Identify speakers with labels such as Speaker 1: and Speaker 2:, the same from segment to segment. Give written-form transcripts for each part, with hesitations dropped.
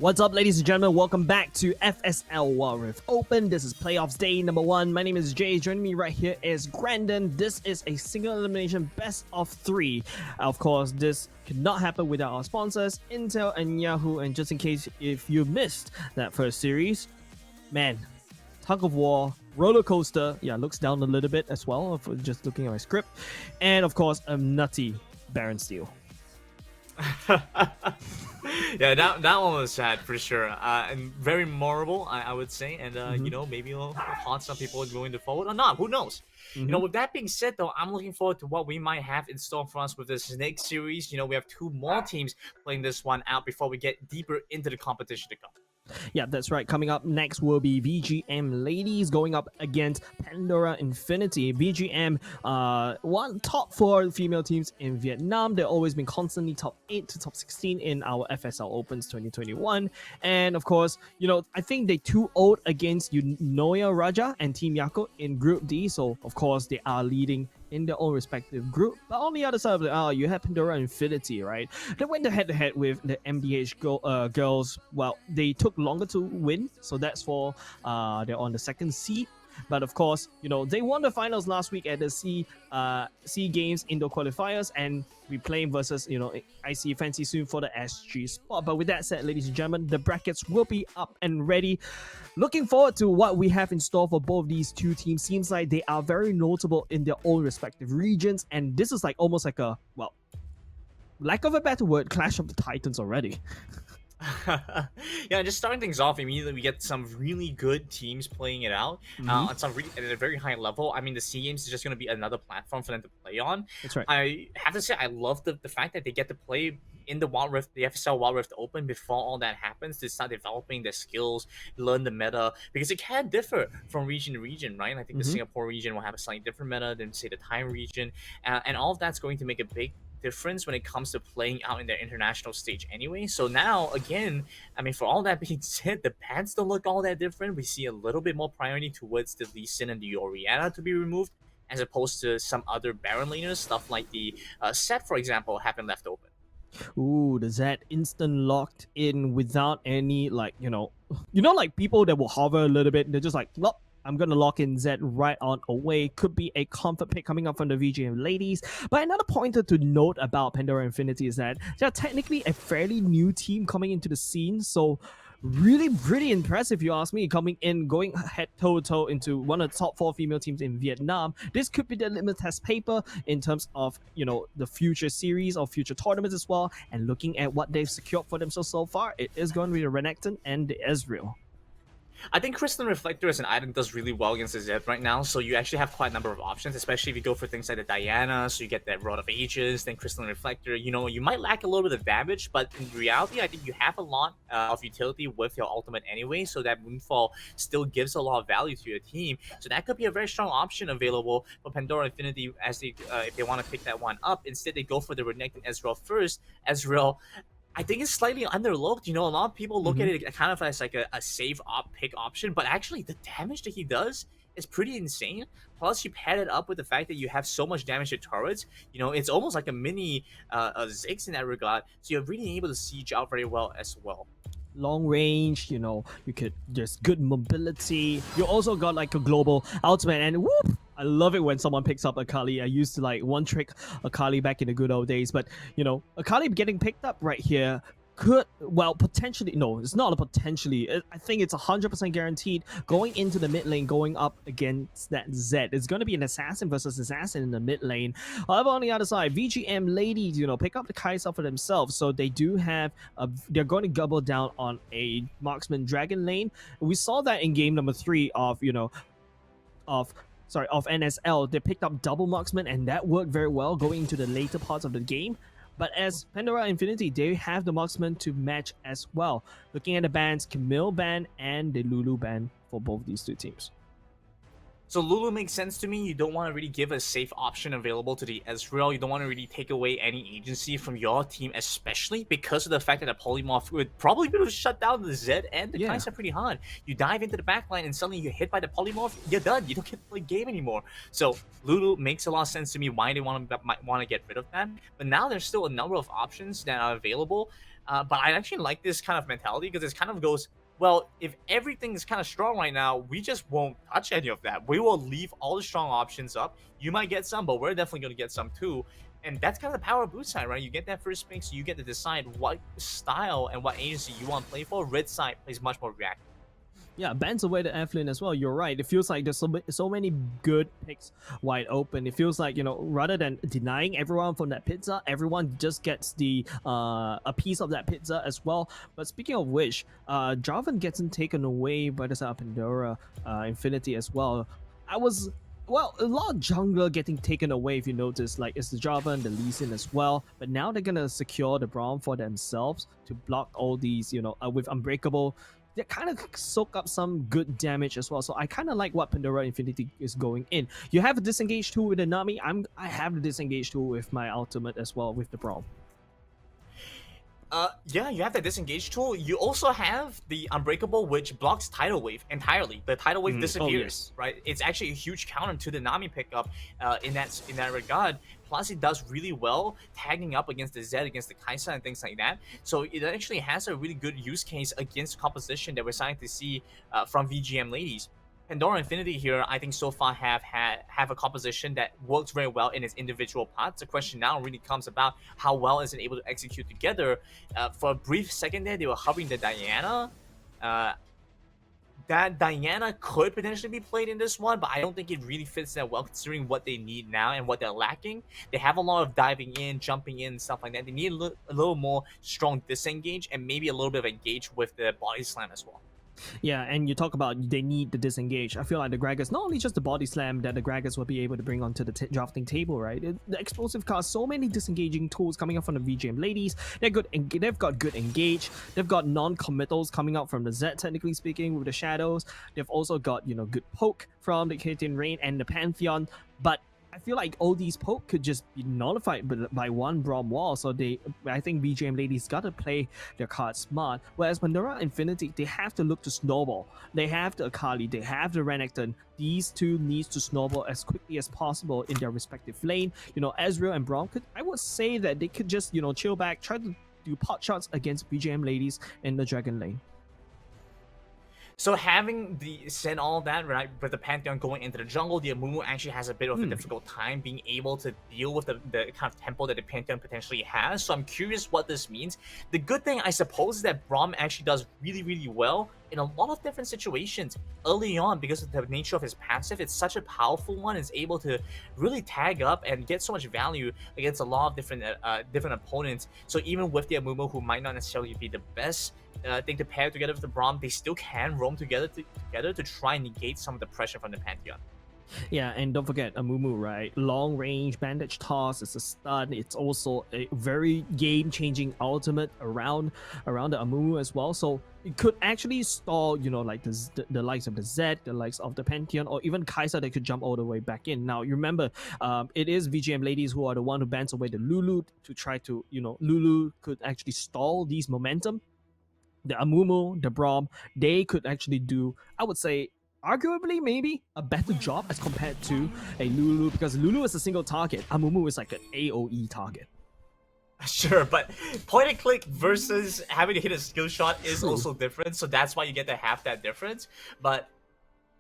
Speaker 1: What's up, ladies and gentlemen? Welcome back to FSL Wild Rift Open. This is playoffs day number 1. My name is Jay. Joining me right here is Grandon. This is a single elimination best of 3. Of course, this could not happen without our sponsors, Intel and Yahoo. And just in case if you missed that first series, man, tug of war, roller coaster. Yeah, looks down a little bit as well, if just looking at my script. And of course, a nutty Baron Steel.
Speaker 2: Yeah, that one was sad for sure, and very memorable, I would say, and you know, maybe it'll haunt some people going to forward or not. Who knows? You know, with that being said, though, I'm looking forward to what we might have in store for us with this next series. You know, we have 2 more teams playing this one out before we get deeper into the competition to come.
Speaker 1: Yeah, that's right. Coming up next will be VGM Ladies going up against Pandora Infinity. VGM, one top 4 female teams in Vietnam. They've always been constantly top 8 to top 16 in our FSL Opens 2021. And of course, you know, I think they 2-0 against Noya Raja and Team Yako in Group D. So of course, they are leading in their own respective group. But on the other side of it, you have Pandora Infinity, right? They went head-to-head with the MDH girls. Well, they took longer to win, so that's for they're on the 2nd seed. But of course, you know, they won the finals last week at the C Games indoor qualifiers, and we playing versus, you know, IC Fancy soon for the SG spot. But with that said, ladies and gentlemen, the brackets will be up and ready. Looking forward to what we have in store for both these 2 teams. Seems like they are very notable in their own respective regions, and this is like almost like a, well, lack of a better word, Clash of the Titans already.
Speaker 2: Yeah, just starting things off immediately, we get some really good teams playing it out on some at a very high level. I mean, the C Games is just going to be another platform for them to play on.
Speaker 1: That's right.
Speaker 2: I have to say, I love the fact that they get to play in the Wild Rift, the FSL Wild Rift Open before all that happens, to start developing their skills, learn the meta, because it can differ from region to region, right? I think the Singapore region will have a slightly different meta than, say, the Thai region, and all of that's going to make a big difference when it comes to playing out in their international stage anyway. So now, again, I mean, for all that being said, the bans don't look all that different. We see a little bit more priority towards the Lee Sin and the Orianna to be removed, as opposed to some other Baron laners, stuff like the Set, for example, have been left open.
Speaker 1: Ooh, the Z instant locked in without any, like, you know, like people that will hover a little bit, they're just like, well, I'm going to lock in Z right on away. Could be a comfort pick coming up from the VGM Ladies. But another pointer to note about Pandora Infinity is that they're technically a fairly new team coming into the scene. So really pretty impressive, if you ask me, coming in, going head toe into one of the top 4 female teams in Vietnam. This could be the litmus test paper in terms of, you know, the future series or future tournaments as well. And looking at what they've secured for themselves so far, it is going to be the Renekton and the Ezreal.
Speaker 2: I think Crystal Reflector as an item does really well against the Zed right now, so you actually have quite a number of options, especially if you go for things like the Diana, so you get that Rod of Ages, then Crystal Reflector. You know, you might lack a little bit of damage, but in reality, I think you have a lot of utility with your ultimate anyway, so that Moonfall still gives a lot of value to your team. So that could be a very strong option available for Pandora Infinity as they, if they want to pick that one up. Instead, they go for the Renekton Ezreal first. Ezreal, I think it's slightly underlooked. You know, a lot of people look at it kind of as like a safe pick option, but actually the damage that he does is pretty insane. Plus, you pad it up with the fact that you have so much damage to turrets. You know, it's almost like a mini Ziggs in that regard. So you're really able to siege out very well as well.
Speaker 1: Long range, you know, you could just good mobility. You also got like a global ultimate, and whoop! I love it when someone picks up Akali. I used to like one trick Akali back in the good old days, but you know, Akali getting picked up right here could, well, potentially, no, it's not a potentially. I think it's 100% guaranteed going into the mid lane, going up against that Z. It's going to be an assassin versus assassin in the mid lane. However, on the other side, VGM Ladies, you know, pick up the Kai'Sa for themselves. So they do have, they're going to double down on a marksman dragon lane. We saw that in game number 3 of, you know, of NSL. They picked up double marksman, and that worked very well going into the later parts of the game. But as Pandora Infinity, they have the marksman to match as well. Looking at the bans, Camille ban and the Lulu ban for both these 2 teams.
Speaker 2: So Lulu makes sense to me. You don't want to really give a safe option available to the Ezreal. You don't want to really take away any agency from your team, especially because of the fact that a Polymorph would probably be able to shut down the Zed and the Kai'Sa pretty hard. You dive into the backline and suddenly you're hit by the Polymorph, you're done. You don't get to play game anymore. So Lulu makes a lot of sense to me why they might want to get rid of that. But now there's still a number of options that are available. But I actually like this kind of mentality because it kind of goes, well, if everything is kind of strong right now, we just won't touch any of that. We will leave all the strong options up. You might get some, but we're definitely going to get some too. And that's kind of the power of blue side, right? You get that first pick, so you get to decide what style and what agency you want to play for. Red side plays much more reactive.
Speaker 1: Yeah, bans away the F lane as well. You're right. It feels like there's so many good picks wide open. It feels like, rather than denying everyone from that pizza, everyone just gets the a piece of that pizza as well. But speaking of which, Jarvan gets taken away by the side of Pandora Infinity as well. Well, a lot of jungler getting taken away, if you notice, like it's the Jarvan, the Lee Sin as well. But now they're gonna secure the Braum for themselves to block all these, with Unbreakable. They kind of soak up some good damage as well. So I kind of like what Pandora Infinity is going in. You have a disengage tool with the Nami. I have the disengage tool with my ultimate as well with the Braum.
Speaker 2: Yeah, you have the disengage tool. You also have the Unbreakable, which blocks Tidal Wave entirely. The Tidal Wave disappears, right? It's actually a huge counter to the Nami pickup in that regard. Plus, it does really well tagging up against the Zed, against the Kai'Sa, and things like that. So it actually has a really good use case against composition that we're starting to see from VGM ladies. Pandora Infinity here, I think so far have a composition that works very well in its individual parts. The question now really comes about how well is it able to execute together. For a brief second there, they were hovering the Diana. That Diana could potentially be played in this one, but I don't think it really fits that well considering what they need now and what they're lacking. They have a lot of diving in, jumping in, stuff like that. They need a little more strong disengage and maybe a little bit of engage with the body slam as well.
Speaker 1: Yeah, and you talk about they need the disengage. I feel like the Gragas, not only just the body slam that the Gragas will be able to bring onto the drafting table, right? The explosive card, so many disengaging tools coming up from the VGM ladies. They've got good engage. They've got non-committals coming out from the Z, technically speaking, with the shadows. They've also got, good poke from the Canadian Rain and the Pantheon. But I feel like all these poke could just be nullified by one Braum wall. So I think VGM ladies got to play their cards smart. Whereas Pandora Infinity, they have to look to snowball. They have the Akali, they have the Renekton. These two needs to snowball as quickly as possible in their respective lane. Ezreal and Braum I would say that they could just, chill back, try to do pot shots against VGM ladies in the Dragon lane.
Speaker 2: So having send all that, right, with the Pantheon going into the jungle, the Amumu actually has a bit of a difficult time being able to deal with the kind of tempo that the Pantheon potentially has. So I'm curious what this means. The good thing, I suppose, is that Braum actually does really, really well in a lot of different situations early on because of the nature of his passive. It's such a powerful one. It's able to really tag up and get so much value against a lot of different opponents. So even with the Amumu, who might not necessarily be the best thing to pair together with the Braum, they still can roam together to try and negate some of the pressure from the Pantheon.
Speaker 1: Yeah, and don't forget Amumu, right? Long range bandage toss is a stun. It's also a very game-changing ultimate around the Amumu as well. So it could actually stall, like the likes of the Zed, the likes of the Pantheon, or even Kai'Sa that could jump all the way back in. Now, you remember, it is VGM ladies who are the one who bans away the Lulu to try to, Lulu could actually stall these momentum. The Amumu, the Braum, they could actually do, I would say, arguably maybe a better job as compared to a Lulu, because Lulu is a single target. Amumu is like an AoE target.
Speaker 2: Sure, but point and click versus having to hit a skill shot is also different, so that's why you get to have that difference. But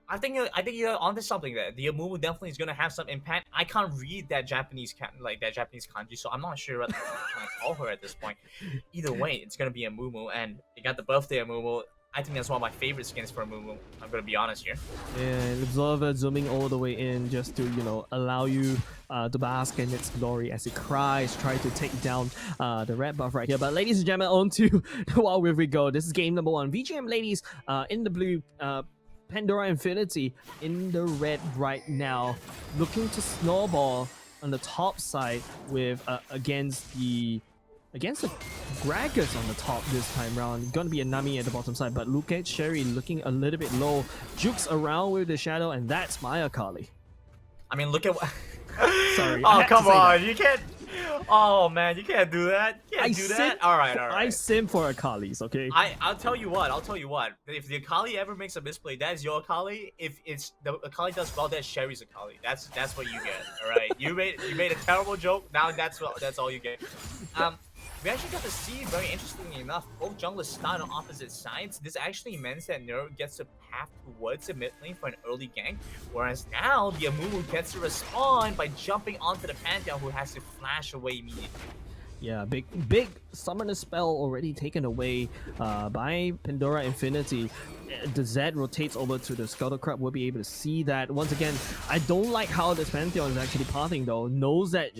Speaker 2: I think you're onto something there. The Amumu definitely is gonna have some impact. I can't read that Japanese kanji, so I'm not sure what I'm trying to call her at this point. Either way, it's gonna be Amumu, and you got the birthday Amumu. I think that's one of my favorite skins for Amumu. I'm gonna be honest here.
Speaker 1: And Observer zooming all the way in just to allow you to bask in its glory as it cries, try to take down the red buff right here. But ladies and gentlemen, on to the Wild Rift we go. This is game number 1. VGM ladies in the blue. Pandora Infinity in the red right now, looking to snowball on the top side with against the Gragas on the top this time round. Gonna be a Nami at the bottom side, but look at Sherry looking a little bit low, jukes around with the shadow, and that's my Akali.
Speaker 2: I mean, look at what.
Speaker 1: Sorry.
Speaker 2: Oh, come on, you can't. Oh man, you can't do that. You can't do that. All right.
Speaker 1: I sim for Akalis, okay?
Speaker 2: I'll tell you what. If the Akali ever makes a misplay, that's your Akali. If it's the Akali does well, that's Sherry's Akali. That's what you get. All right. You made a terrible joke. Now that's all you get. we actually got to see, very interestingly enough, both junglers start on opposite sides. This actually means that Nero gets a path towards the mid lane for an early gank, whereas now the Amumu gets to respond by jumping onto the Pantheon, who has to flash away immediately.
Speaker 1: Yeah, big summoner spell already taken away by Pandora Infinity. The Zed rotates over to the Scuttle Crab. We'll be able to see that. Once again, I don't like how this Pantheon is actually pathing though. Knows that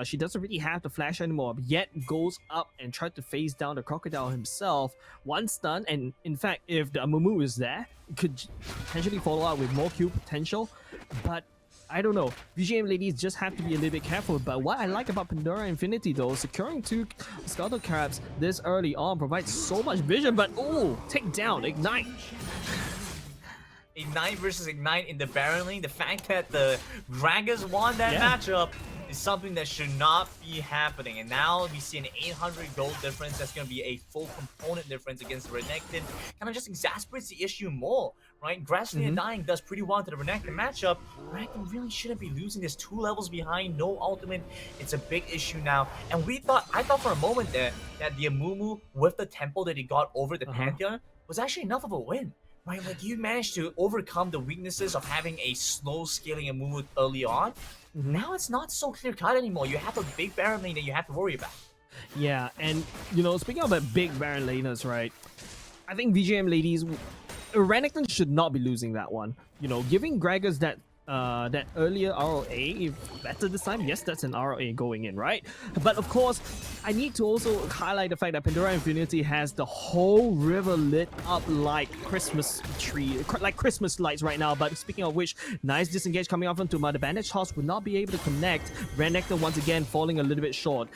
Speaker 1: she doesn't really have the flash anymore, yet goes up and tries to face down the Crocodile himself. One stun, and in fact, if the Amumu is there, it could potentially follow up with more Q potential. But I don't know. VGM ladies just have to be a little bit careful. But what I like about Pandora Infinity though, securing 2 Scuttle Crabs this early on provides so much vision. But oh, take down, ignite.
Speaker 2: Ignite versus Ignite in the Baron lane. The fact that the Dragons won that matchup is something that should not be happening. And now we see an 800 gold difference. That's going to be a full component difference against the Renekton. Kind of just exasperates the issue more, right? Grassly dying does pretty well to the Renekton matchup. Renekton really shouldn't be losing this 2 levels behind, no ultimate. It's a big issue now. And I thought for a moment there that the Amumu with the tempo that he got over the Pantheon was actually enough of a win. Right, like you managed to overcome the weaknesses of having a slow scaling Amumu early on. Now it's not so clear cut anymore. You have a big Baron lane that you have to worry about.
Speaker 1: Yeah, and you know, speaking of big Baron laners, right? I think VGM ladies, Renekton should not be losing that one. You know, giving Gragas that earlier ROA better this time. Yes, that's an ROA going in, right? But of course, I need to also highlight the fact that Pandora Infinity has the whole river lit up like Christmas tree, like Christmas lights right now. But speaking of which, nice disengage coming off onto Mother Bandage Toss would not be able to connect. Renekton once again falling a little bit short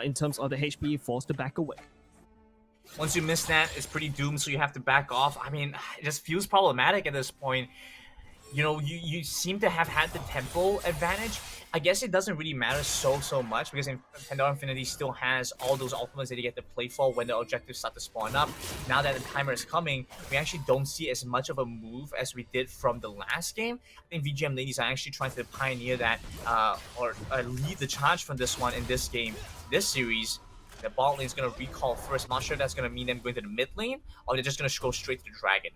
Speaker 1: in terms of the HP, forced to back away.
Speaker 2: Once you miss that, it's pretty doomed, so you have to back off. I mean, it just feels problematic at this point. You know, you seem to have had the tempo advantage. I guess it doesn't really matter so much because Pandora Infinity still has all those ultimates that you get to play for when the objectives start to spawn up. Now that the timer is coming, we actually don't see as much of a move as we did from the last game. I think VGM ladies are actually trying to pioneer that or lead the charge from this one in this game, this series. The bot lane is going to recall first. I'm not sure if that's going to mean them going to the mid lane or they're just going to go straight to the dragon.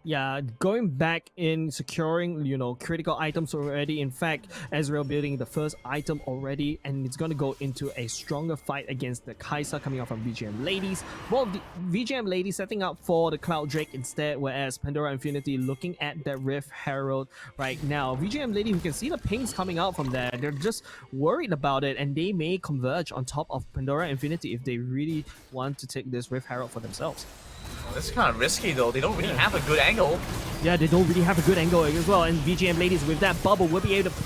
Speaker 1: Yeah, going back in securing, you know, critical items already. In fact, Ezreal building the first item already, and it's going to go into a stronger fight against the Kai'Sa coming out from VGM ladies. Well, the VGM ladies setting up for the Cloud Drake instead, whereas Pandora Infinity looking at that Rift Herald right now. VGM lady, who can see the pings coming out from there, they're just worried about it, and they may converge on top of Pandora Infinity if they really want to take this Rift Herald for themselves.
Speaker 2: Well, this is kind of risky though. They don't really have a good angle.
Speaker 1: Yeah, they don't really have a good angle as well. And VGM ladies with that bubble will be able to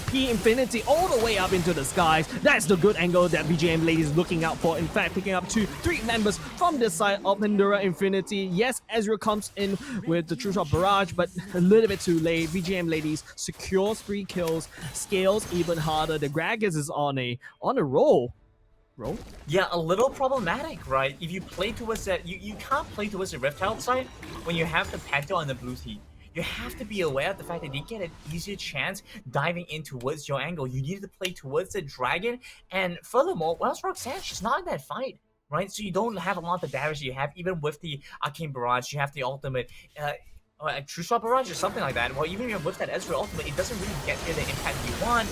Speaker 1: P Infinity all the way up into the skies. That's the good angle that VGM ladies looking out for. In fact, picking up 3 members from this side of Pandora Infinity. Yes, Ezreal comes in with the True Shot Barrage, but a little bit too late. VGM ladies secures 3 kills, scales even harder. The Gragas is on a roll.
Speaker 2: Yeah, a little problematic, right? If you play towards that, you can't play towards the Rift Herald side when you have the Pantheon on the blue team. You have to be aware of the fact that they get an easier chance diving in towards your angle. You need to play towards the dragon, and furthermore, well, Roxanne, she's not in that fight, right? So you don't have a lot of damage you have, even with the Arcane Barrage, you have the ultimate, a True Shot Barrage or something like that. Well, even with that Ezreal ultimate, it doesn't really get you the impact you want.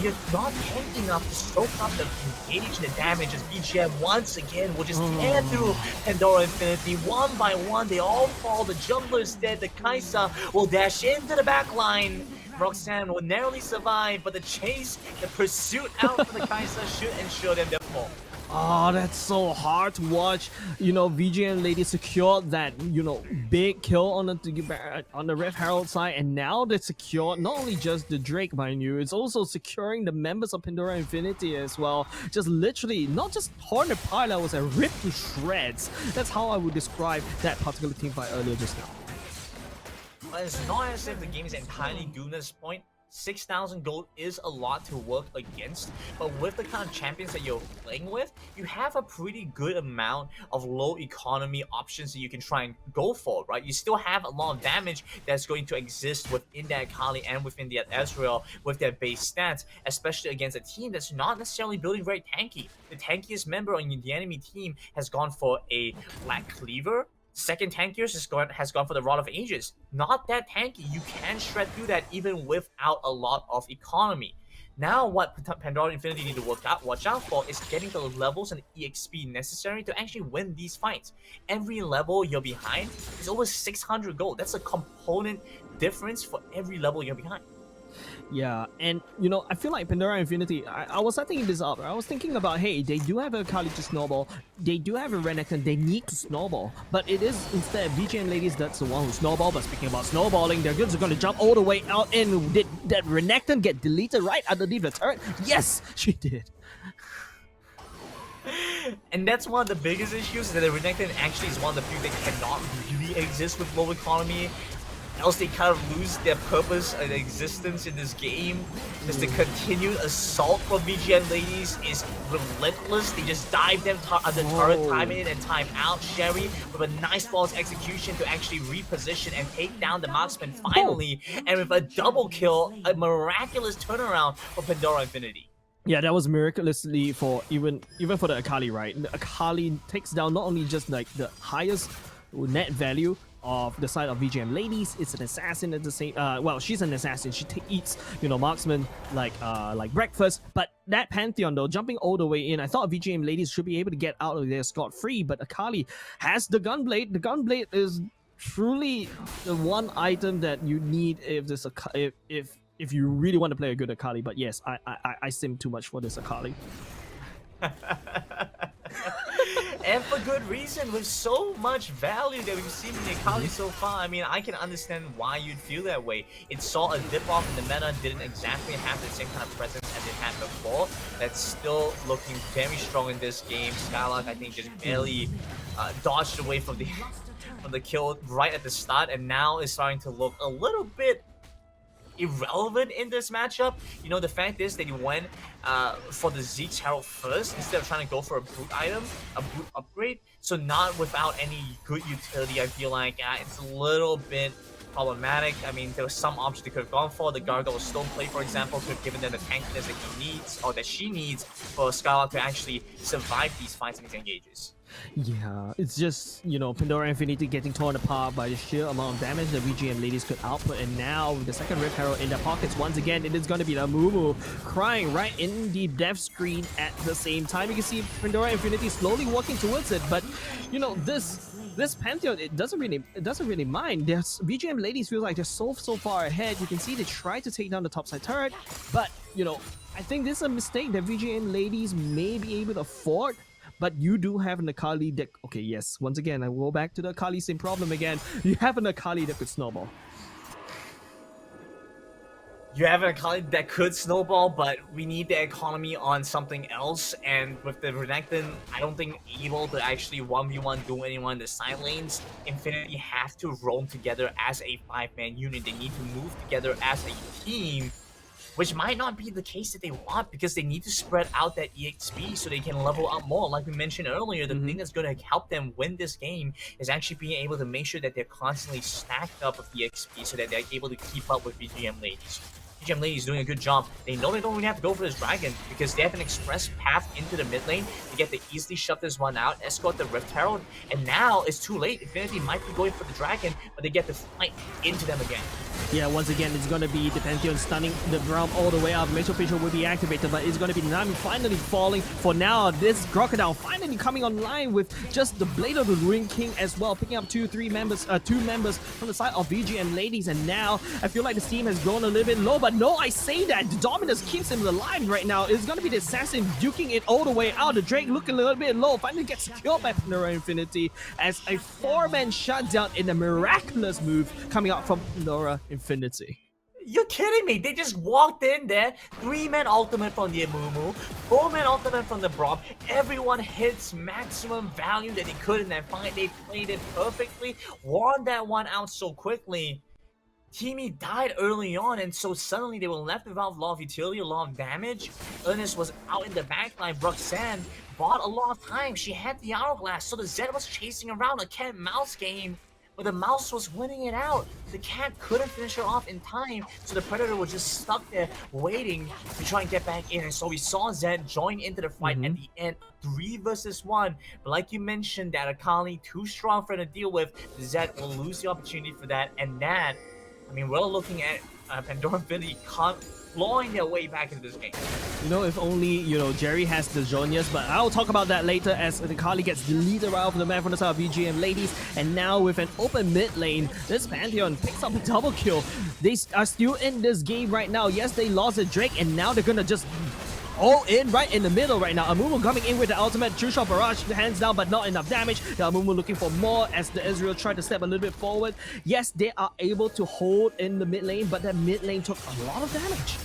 Speaker 2: You're not tanky enough to soak up the engage the damage as VGM once again will just tear through Pandora Infinity. One by one, they all fall. The jungler is dead. The Kai'Sa will dash into the back line. Roxanne will narrowly survive, but the chase, the pursuit out for the Kai'Sa should ensure them their fall.
Speaker 1: Oh, that's so hard to watch. You know, VGM lady secured that, you know, big kill on the Rift Herald side, and now they secured not only just the Drake, mind you, it's also securing the members of Pandora Infinity as well. Just literally, not just torn apart, that was a ripped to shreds. That's how I would describe that particular team fight earlier just now.
Speaker 2: But it's not as if the game is entirely doomed at this point. 6,000 gold is a lot to work against, but with the kind of champions that you're playing with, you have a pretty good amount of low economy options that you can try and go for, right? You still have a lot of damage that's going to exist within that Akali and within the Ezreal with their base stats, especially against a team that's not necessarily building very tanky. The tankiest member on the enemy team has gone for a Black Cleaver. Second tankiest has gone for the Rod of Ages. Not that tanky. You can shred through that even without a lot of economy. Now what Pandora Infinity need to watch out for is getting the levels and EXP necessary to actually win these fights. Every level you're behind is over 600 gold. That's a component difference for every level you're behind.
Speaker 1: Yeah, and you know, I feel like Pandora Infinity, I was setting this up. I was thinking about, hey, they do have a Akali to snowball, they do have a Renekton, they need to snowball, but it is instead VGM Ladies that's the one who snowball. But speaking about snowballing, their goods are going to jump all the way out, and did that Renekton get deleted right underneath the turret? Yes, she did.
Speaker 2: And that's one of the biggest issues, that the Renekton actually is one of the few that cannot really exist with low economy. Else they kind of lose their purpose and existence in this game. Just the continued assault from VGM Ladies is relentless. They just dive them on the turret time in and time out. Sherry with a nice false execution to actually reposition and take down the marksman finally. And with a double kill, a miraculous turnaround for Pandora Infinity.
Speaker 1: Yeah, that was miraculously for even for the Akali, right? The Akali takes down not only just like the highest net value of the side of VGM Ladies, it's an assassin at the same. Well, she's an assassin. She eats, you know, marksman like breakfast. But that Pantheon though, jumping all the way in, I thought VGM Ladies should be able to get out of there scot-free. But Akali has the gunblade. The gunblade is truly the one item that you need if this if you really want to play a good Akali. But yes, I sim too much for this Akali.
Speaker 2: And for good reason, with so much value that we've seen in the Akali so far. I mean, I can understand why you'd feel that way. It saw a dip off in the meta, didn't exactly have the same kind of presence as it had before. That's still looking very strong in this game. Skylark, I think, just barely dodged away from the kill right at the start, and now is starting to look a little bit irrelevant in this matchup. You know, the fact is that he went for the Zeke's Herald first instead of trying to go for a boot item, a boot upgrade. So not without any good utility. I feel like it's a little bit problematic. I mean, there was some options they could have gone for. The Gargoyle Stoneplay, for example, could have given them the tankiness that he needs, or that she needs, for Skylark to actually survive these fights and these engages.
Speaker 1: Yeah, it's just, you know, Pandora Infinity getting torn apart by the sheer amount of damage that VGM Ladies could output, and now with the second Rift Herald in their pockets once again, it is going to be the Mumu crying right in the death screen at the same time. You can see Pandora Infinity slowly walking towards it, but you know, this Pantheon, it doesn't really mind. There's VGM Ladies feel like they're so far ahead. You can see they try to take down the topside turret, but you know, I think this is a mistake that VGM Ladies may be able to afford. But you do have an Akali that... Okay, yes. Once again, I will go back to the Akali same problem again. You have an Akali that could snowball.
Speaker 2: You have an Akali that could snowball, but we need the economy on something else. And with the Renekton, I don't think able to actually 1v1 do anyone in the side lanes. Infinity have to roam together as a 5-man unit. They need to move together as a team, which might not be the case that they want, because they need to spread out that EXP so they can level up more. Like we mentioned earlier, the thing that's going to help them win this game is actually being able to make sure that they're constantly stacked up with EXP so that they're able to keep up with VGM Ladies. VGM Ladies doing a good job. They know they don't really have to go for this dragon because they have an express path into the mid lane to get to easily shut this one out, escort the Rift Herald, and now it's too late. Infinity might be going for the dragon, but they get to fight into them again.
Speaker 1: Yeah, once again, it's going to be the Pantheon stunning the realm all the way up. Metro Facial will be activated, but it's going to be Nami finally falling. For now, this Crocodile finally coming online with just the Blade of the Ruin King as well, picking up two members from the side of VGM Ladies, and now I feel like the steam has grown a little bit low, but no, I say that the Dominus keeps him alive right now. It's going to be the Assassin duking it all the way out. The Drake looking a little bit low, finally gets killed by Pandora Infinity as a 4-man shutdown in a miraculous move coming out from Pandora Infinity.
Speaker 2: You're kidding me. They just walked in there, 3-man ultimate from the Amumu, 4-man ultimate from the Braum. Everyone hits maximum value that they could in that fight. They played it perfectly, won that one out so quickly. Teamy died early on, and so suddenly they were left without a lot of utility, a lot of damage. Ernest was out in the backline. Roxanne bought a lot of time. She had the hourglass, so the Zed was chasing around a cat-mouse game, but the mouse was winning it out. The cat couldn't finish her off in time, so the Predator was just stuck there waiting to try and get back in. And so we saw Zed join into the fight at the end, 3 versus 1. But like you mentioned, that Akali too strong for her to deal with. Zed will lose the opportunity for that, and that, I mean, we're looking at Pandora Infinity clawing their way back into this game.
Speaker 1: You know, if only, you know, Jerry has the Zhonyas, but I'll talk about that later as the Kali gets deleted out of the map from the side of VGM Ladies. And now with an open mid lane, this Pantheon picks up a double kill. They are still in this game right now. Yes, they lost a Drake, and now they're gonna just all in right in the middle right now. Amumu coming in with the ultimate true shot barrage, hands down, but not enough damage. The Amumu looking for more as the Ezreal tried to step a little bit forward. Yes, they are able to hold in the mid lane, but that mid lane took a lot of damage.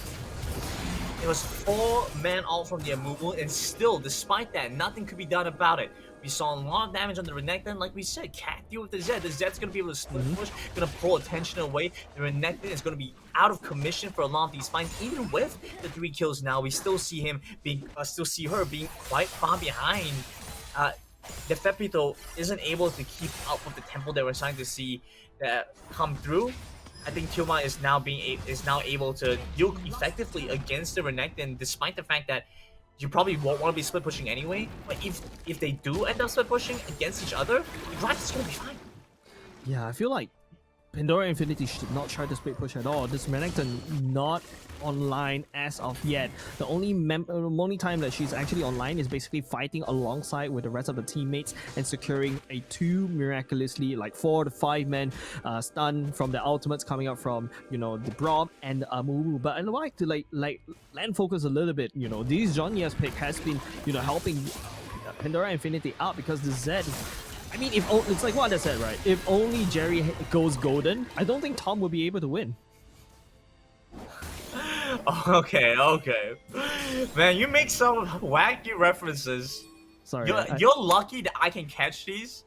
Speaker 2: It was 4 men out from the Amumu, and still, despite that, nothing could be done about it. We saw a lot of damage on the Renekton, and like we said, can't deal with the Zed. The Zed's going to be able to split push, going to pull attention away. The Renekton is going to be out of commission for a lot of these fights. Even with the 3 kills now, we still see him being, her being quite far behind. The Fepito isn't able to keep up with the tempo that we're starting to see come through. I think Tilma is now able to deal effectively against the Renekton, despite the fact that you probably won't want to be split pushing anyway. But if they do end up split pushing against each other, the Grass is gonna be fine.
Speaker 1: Yeah, I feel like Pandora Infinity should not try to split push at all. This Renekton not online as of yet. The only time that she's actually online is basically fighting alongside with the rest of the teammates and securing a 2 miraculously like 4 to 5 men stun from the ultimates coming up from, you know, the Braum and Amumu. But I'd like to like land focus a little bit. You know, these Zhonya's pick has been, you know, helping Pandora Infinity out because the Zed, I mean, it's like what I said, right? If only Jerry goes golden, I don't think Tom will be able to win.
Speaker 2: Okay. Man, you make some wacky references.
Speaker 1: Sorry.
Speaker 2: You're lucky that I can catch these.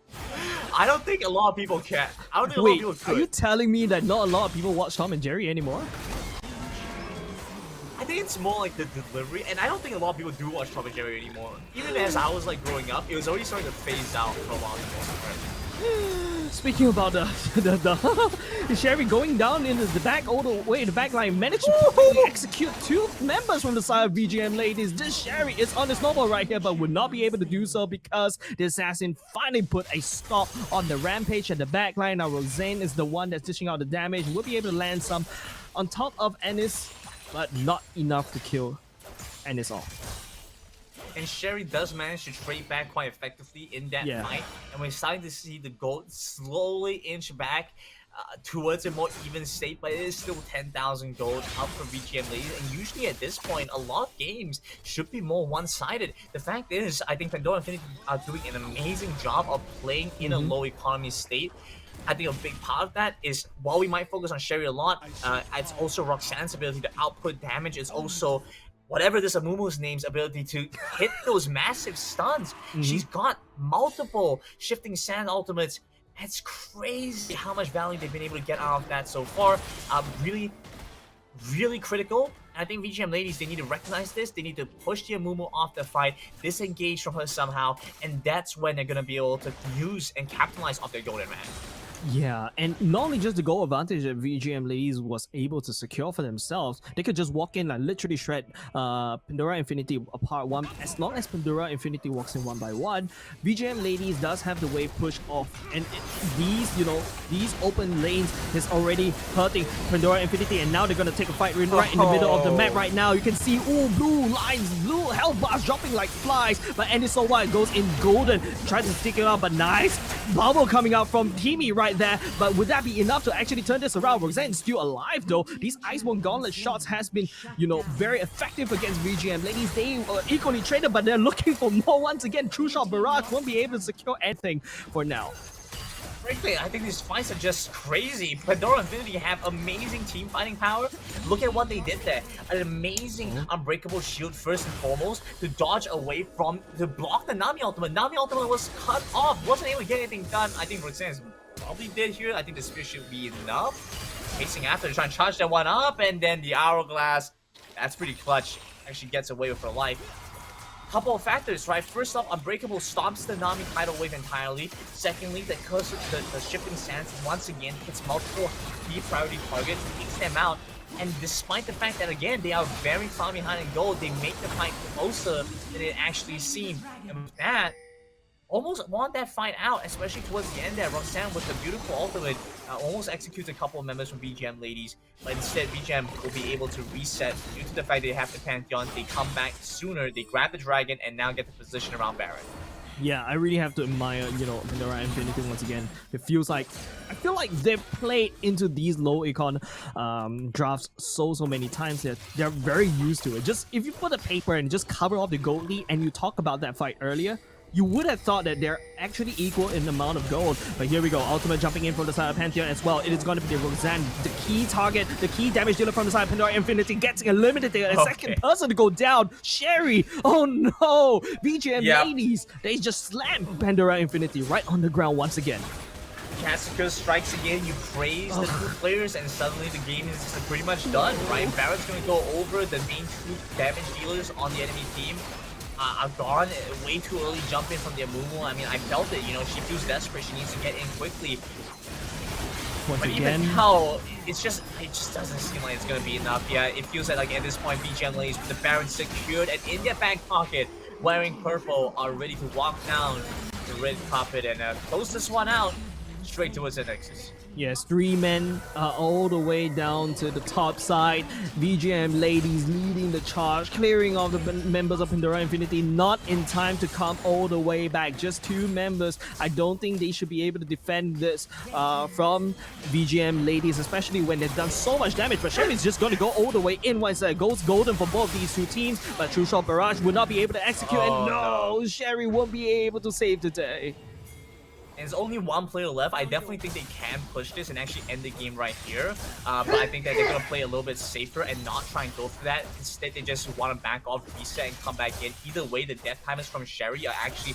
Speaker 2: I don't think a lot of people can. I don't think a lot of people could.
Speaker 1: Are you telling me that not a lot of people watch Tom and Jerry anymore?
Speaker 2: I think it's more like the delivery, and I don't think a lot of people do watch Tom and Jerry anymore. Even as I was like growing up, it was already starting to phase out for a lot of people.
Speaker 1: Speaking about the Sherry going down into the back all the way to the back line, managed to execute 2 members from the side of VGM Ladies. This Sherry is on his normal right here, but would not be able to do so because the assassin finally put a stop on the rampage at the back line. Now Roxanne is the one that's dishing out the damage. Will be able to land some on top of Ennis, but not enough to kill Ennis off.
Speaker 2: And Sherry does manage to trade back quite effectively in that fight, and we're starting to see the gold slowly inch back towards a more even state, but it is still 10,000 gold up for VGM Ladies, and usually at this point, a lot of games should be more one-sided. The fact is, I think Pandora Infinity are doing an amazing job of playing in a low economy state. I think a big part of that is, while we might focus on Sherry a lot, it's also Roxanne's ability to output damage. It's also whatever this Amumu's name's ability to hit those massive stuns. She's got multiple shifting sand ultimates. It's crazy how much value they've been able to get out of that so far. Really, really critical. And I think VGM Ladies, they need to recognize this. They need to push the Amumu off the fight, disengage from her somehow, and that's when they're going to be able to use and capitalize off their golden man.
Speaker 1: Yeah, and not only just the goal advantage that VGM Ladies was able to secure for themselves, they could just walk in and literally shred Pandora Infinity apart one. As long as Pandora Infinity walks in one by one, VGM Ladies does have the wave push off, and these open lanes is already hurting Pandora Infinity, and now they're gonna take a fight right in the middle of the map right now. You can see blue lines, blue health bars dropping like flies, but Aniso White goes in golden, tries to stick it out, but nice bubble coming out from Teamy right there. But would that be enough to actually turn this around? Roxanne's still alive though. These Iceborne Gauntlet shots has been, very effective against VGM Ladies. They were equally traded, but they're looking for more once again. True Shot Barrage won't be able to secure anything for now.
Speaker 2: Frankly, I think these fights are just crazy. Pandora Infinity have amazing team fighting power. Look at what they did there. An amazing unbreakable shield first and foremost to dodge away from, to block the Nami ultimate. Nami ultimate was cut off, wasn't able to get anything done. I think Roxanne probably did here. I think the spear should be enough. chasing after, they're trying to charge that one up, and then the Hourglass, that's pretty clutch, actually gets away with her life. Couple of factors, right? First off, Unbreakable stops the Nami tidal wave entirely. Secondly, the shifting sands once again hits multiple key priority targets, takes them out. And despite the fact that, again, they are very far behind in gold, they make the fight closer than it actually seemed. And with that, almost won that fight out, especially towards the end there. Roxanne with the beautiful ultimate almost executes a couple of members from VGM ladies, but instead VGM will be able to reset due to the fact they have the Pantheon. They come back sooner, they grab the dragon, and now get the position around Baron.
Speaker 1: Yeah, I really have to admire, Pandora Infinity once again. It feels like, I feel like they've played into these low econ drafts so many times that they're very used to it. Just if you put a paper and just cover off the gold lead and you talk about that fight earlier, you would have thought that they're actually equal in the amount of gold. But here we go, Ultimate jumping in from the side of Pantheon as well. It is going to be the Roxanne, the key target, the key damage dealer from the side of Pandora Infinity, getting eliminated there. A second person to go down, Sherry. Oh no, VGM ladies, they just slammed Pandora Infinity right on the ground once again.
Speaker 2: Cassica strikes again, you praise the two players, and suddenly the game is pretty much done, right? Barrett's going to go over the main two damage dealers on the enemy team. I've gone way too early jump in from the Amumu. I mean, I felt it, she feels desperate, she needs to get in quickly.
Speaker 1: Once
Speaker 2: but
Speaker 1: again,
Speaker 2: even now, it just doesn't seem like it's gonna be enough. Yeah, it feels like at this point, VGM ladies with the Baron secured and in their back pocket, wearing purple, are ready to walk down the red carpet and close this one out straight towards the Nexus.
Speaker 1: Yes, 3 men all the way down to the top side. VGM ladies leading the charge, clearing off the members of Pandora Infinity, not in time to come all the way back. Just 2 members. I don't think they should be able to defend this from VGM ladies, especially when they've done so much damage. But Sherry's just going to go all the way in once it goes golden for both these 2 teams. But True Shot Barrage will not be able to execute. And no, Sherry won't be able to save the day.
Speaker 2: And there's only 1 player left. I definitely think they can push this and actually end the game right here. But I think that they're going to play a little bit safer and not try and go for that. Instead, they just want to back off, reset, and come back in. Either way, the death timers from Sherry are actually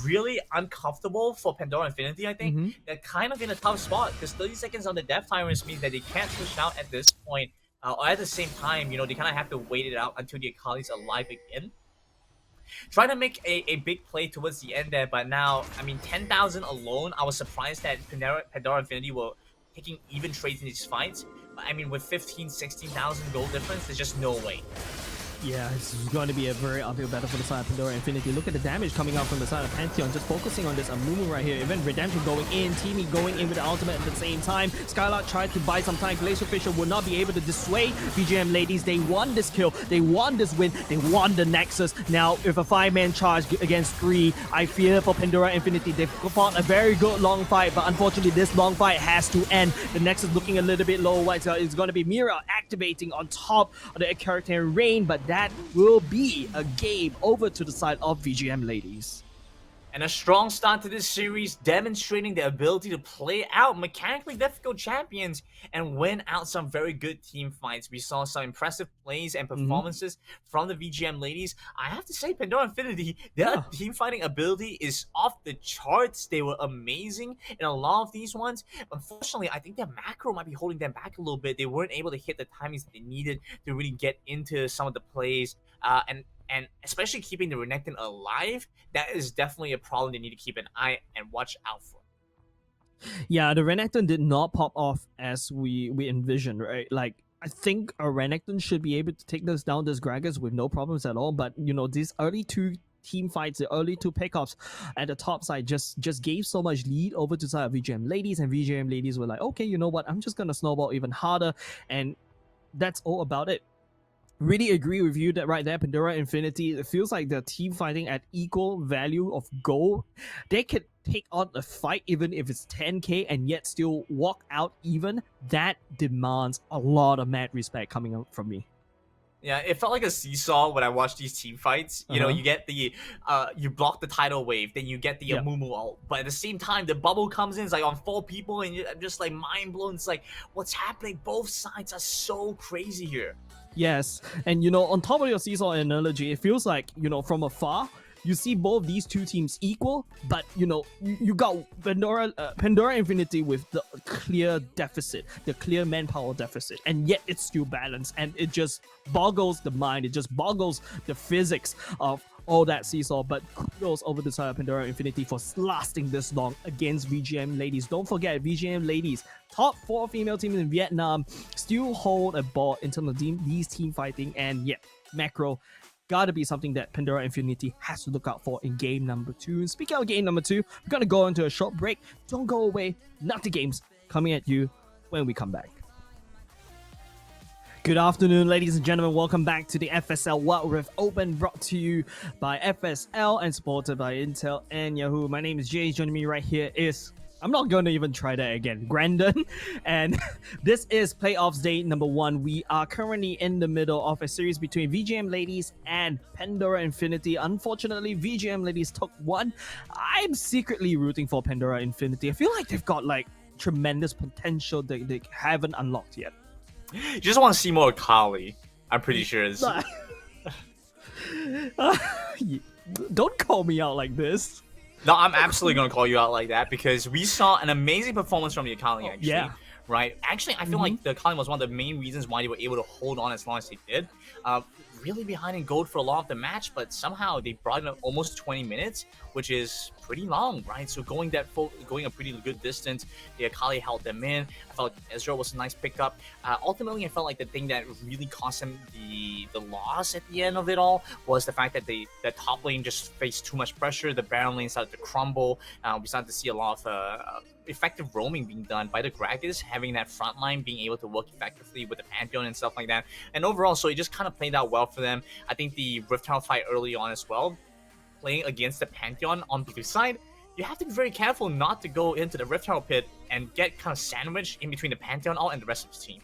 Speaker 2: really uncomfortable for Pandora Infinity, I think. They're kind of in a tough spot because 30 seconds on the death timers means that they can't push out at this point. Or at the same time, they kind of have to wait it out until the Akali's alive again. Trying to make a big play towards the end there, but now, I mean, 10,000 alone, I was surprised that Pandora Infinity were taking even trades in these fights. But I mean, with 16,000 gold difference, there's just no way.
Speaker 1: Yeah, it's going to be a very uphill battle for the side of Pandora Infinity. Look at the damage coming out from the side of Pantheon. Just focusing on this Amumu right here. Even Redemption going in, Teamy going in with the ultimate at the same time. Skylark tried to buy some time. Glacier Fisher will not be able to dissuade VGM ladies. They won this kill. They won this win. They won the Nexus. Now, if a 5-man charge against 3, I fear for Pandora Infinity. They've fought a very good long fight, but unfortunately, this long fight has to end. The Nexus looking a little bit low. It's going to be Mira activating on top of the character in Rain, but that will be a game over to the side of VGM ladies.
Speaker 2: And a strong start to this series, demonstrating the ability to play out mechanically difficult champions and win out some very good team fights. We saw some impressive plays and performances from the VGM ladies. I have to say, Pandora Infinity, their team fighting ability is off the charts. They were amazing in a lot of these ones. Unfortunately, I think their macro might be holding them back a little bit. They weren't able to hit the timings that they needed to really get into some of the plays. And especially keeping the Renekton alive, that is definitely a problem they need to keep an eye and watch out for.
Speaker 1: Yeah, the Renekton did not pop off as we envisioned, right? Like, I think a Renekton should be able to take this down, this Gragas, with no problems at all. But, these early 2 team fights, the early 2 pickups at the top side just gave so much lead over to the side of VGM ladies. And VGM ladies were like, okay, you know what? I'm just going to snowball even harder. And that's all about it. Really agree with you that right there, Pandora Infinity, it feels like they're team fighting at equal value of gold. They could take on a fight even if it's 10k and yet still walk out even. That demands a lot of mad respect coming up from me.
Speaker 2: Yeah, it felt like a seesaw when I watched these team fights. You know, you get the, you block the tidal wave, then you get the Amumu ult. But at the same time, the bubble comes in, it's like on 4 people, and I'm just like mind blown. It's like, what's happening? Both sides are so crazy here.
Speaker 1: Yes, and on top of your seesaw analogy, it feels like, from afar, you see both these two teams equal, but you got Pandora Infinity with the clear deficit, the clear manpower deficit, and yet it's still balanced, and it just boggles the mind. It just boggles the physics of all that seesaw. But kudos over the side of Pandora Infinity for lasting this long against VGM Ladies. Don't forget, VGM Ladies, top 4 female teams in Vietnam, still hold a ball in terms of these team fighting, and yeah, macro gotta be something that Pandora Infinity has to look out for in game number 2. And speaking of game number 2, we're gonna go into a short break. Don't go away. Nutty Games coming at you when we come back. Good afternoon, ladies and gentlemen. Welcome back to the FSL Wild Rift Open, brought to you by FSL and supported by Intel and Yahoo. My name is Jay. Joining me right here is, I'm not going to even try that again, Grandon. And this is playoffs day number 1. We are currently in the middle of a series between VGM Ladies and Pandora Infinity. Unfortunately, VGM Ladies took 1. I'm secretly rooting for Pandora Infinity. I feel like they've got like tremendous potential that they haven't unlocked yet.
Speaker 2: You just want to see more Kali. I'm pretty sure it's...
Speaker 1: Don't call me out like this.
Speaker 2: No, I'm absolutely going to call you out like that because we saw an amazing performance from the Akali, actually.
Speaker 1: Yeah.
Speaker 2: Right? Actually, I feel like the Akali was one of the main reasons why they were able to hold on as long as they did. Really behind in gold for a lot of the match, but somehow they brought in almost 20 minutes, which is pretty long, right? So going a pretty good distance, the Akali held them in. I felt like Ezreal was a nice pickup. Ultimately, I felt like the thing that really cost them the loss at the end of it all was the fact that the top lane just faced too much pressure. The Baron lane started to crumble. We started to see a lot of effective roaming being done by the Gragas, having that front line being able to work effectively with the Pantheon and stuff like that. And overall, so it just kind of played out well for them. I think the Rift Tower fight early on as well, playing against the Pantheon on blue side, you have to be very careful not to go into the Rift Tower pit and get kind of sandwiched in between the Pantheon and the rest of the team.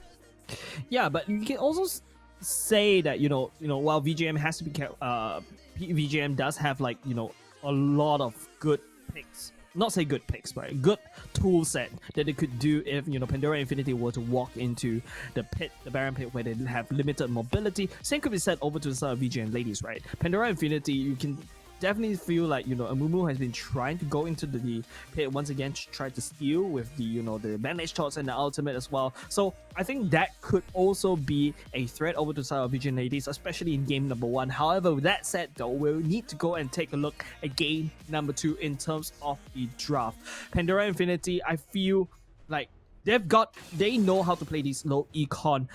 Speaker 1: Yeah, but you can also say that while VGM has to be VGM does have like a lot of good picks. Not say good picks, but good tool set that they could do if Pandora Infinity were to walk into the pit, the Baron pit, where they have limited mobility. Same could be said over to the side of VGM Ladies, right? Pandora Infinity, you can definitely feel like Amumu has been trying to go into the pit once again to try to steal with the the bandage shots and the ultimate as well. So I think that could also be a threat over to the side of VGM Ladies, especially in game number 1. However, with that said though, we'll need to go and take a look at game number 2 in terms of the draft. Pandora Infinity, I feel like they know how to play these low econ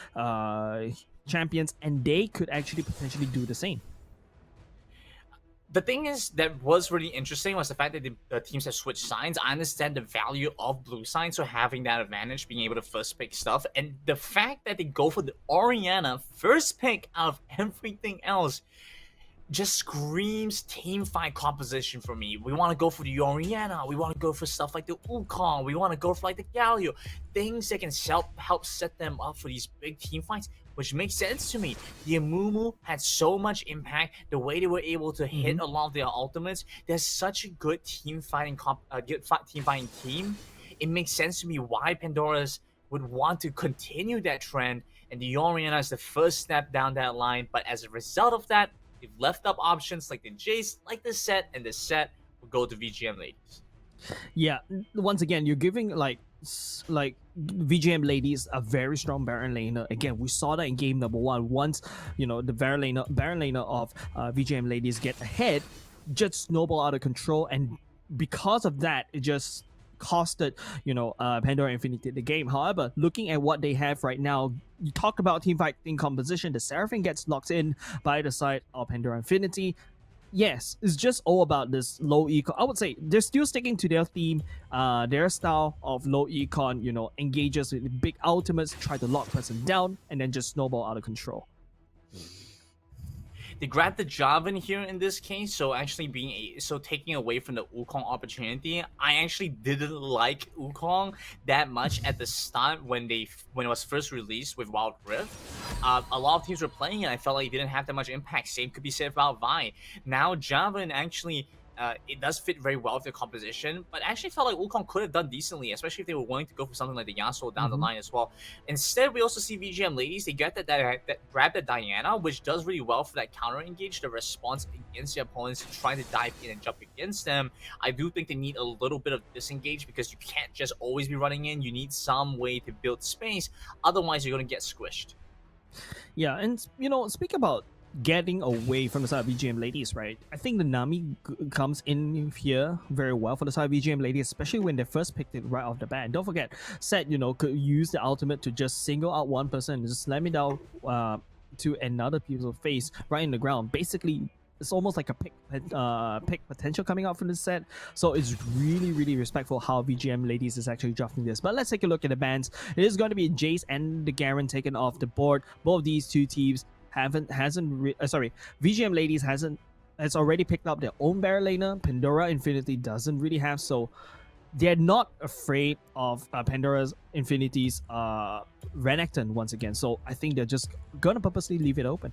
Speaker 1: champions, and they could actually potentially do the same.
Speaker 2: The thing is that was really interesting was the fact that the teams have switched sides. I understand the value of blue side, so having that advantage, being able to first pick stuff, and the fact that they go for the Orianna first pick out of everything else just screams team fight composition for me. We want to go for the Orianna, we want to go for stuff like the Wukong, we want to go for like the Galio, things that can help set them up for these big team fights, which makes sense to me. The Amumu had so much impact, the way they were able to hit a lot of their ultimates. There's such a good team fighting team. It makes sense to me why Pandora's would want to continue that trend, and the Orianna is the first step down that line. But as a result of that, they've left up options like the Jace, like the set, and the set will go to VGM Ladies.
Speaker 1: Yeah, once again, you're giving like VGM Ladies a very strong Baron laner. Again, we saw that in game number 1. Once the Baron laner of VGM Ladies get ahead, just snowball out of control, and because of that, it just costed Pandora Infinity the game. However, looking at what they have right now, you talk about team fighting composition. The Seraphine gets locked in by the side of Pandora Infinity. Yes, it's just all about this low econ. I would say they're still sticking to their theme, their style of low econ, engages with big ultimates, try to lock person down, and then just snowball out of control.
Speaker 2: They grabbed the Javan here in this case, so actually taking away from the Wukong opportunity. I actually didn't like Wukong that much at the start when it was first released with Wild Rift. A lot of teams were playing it. I felt like it didn't have that much impact. Same could be said about Vi. Now Javan actually it does fit very well with the composition. But I actually felt like Wukong could have done decently, especially if they were willing to go for something like the Yasuo down the line as well. Instead, we also see VGM ladies. They get that grab the Diana, which does really well for that counter engage, the response against the opponents trying to dive in and jump against them. I do think they need a little bit of disengage because you can't just always be running in. You need some way to build space. Otherwise, you're going to get squished.
Speaker 1: Yeah, and speak about getting away from the side of VGM ladies, right? I think the Nami comes in here very well for the side of VGM ladies, especially when they first picked it right off the bat. And don't forget, Set, could use the ultimate to just single out one person and just slam it down to another people's face right in the ground. Basically, it's almost like a pick potential coming out from this set. So it's really, really respectful how VGM ladies is actually drafting this. But let's take a look at the bans. It is going to be Jace and the Garen taken off the board. Both of these two teams VGM ladies has already picked up their own barrel laner. Pandora Infinity doesn't really have, so they're not afraid of Pandora's Infinity's Renekton once again. So I think they're just gonna purposely leave it open.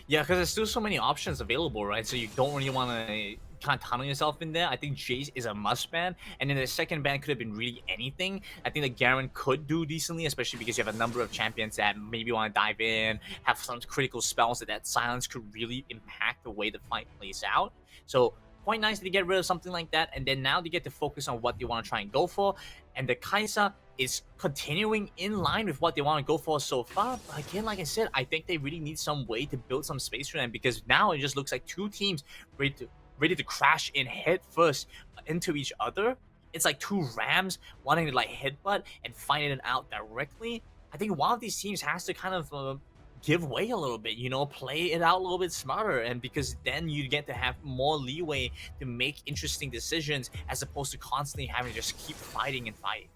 Speaker 2: Yeah, because there's still so many options available, right? So you don't really want to kind of tunnel yourself in there. I think Jace is a must ban, and then the second ban could have been really anything. I think that Garen could do decently, especially because you have a number of champions that maybe want to dive in, have some critical spells that silence could really impact the way the fight plays out. So quite nice to get rid of something like that, and then now they get to focus on what they want to try and go for. And the Kai'Sa is continuing in line with what they want to go for so far. But again, like I said, I think they really need some way to build some space for them, because now it just looks like two teams ready to crash in head first into each other. It's like two rams wanting to like headbutt and finding it out directly. I think one of these teams has to kind of give way a little bit, play it out a little bit smarter, and because then you get to have more leeway to make interesting decisions as opposed to constantly having to just keep fighting and fighting.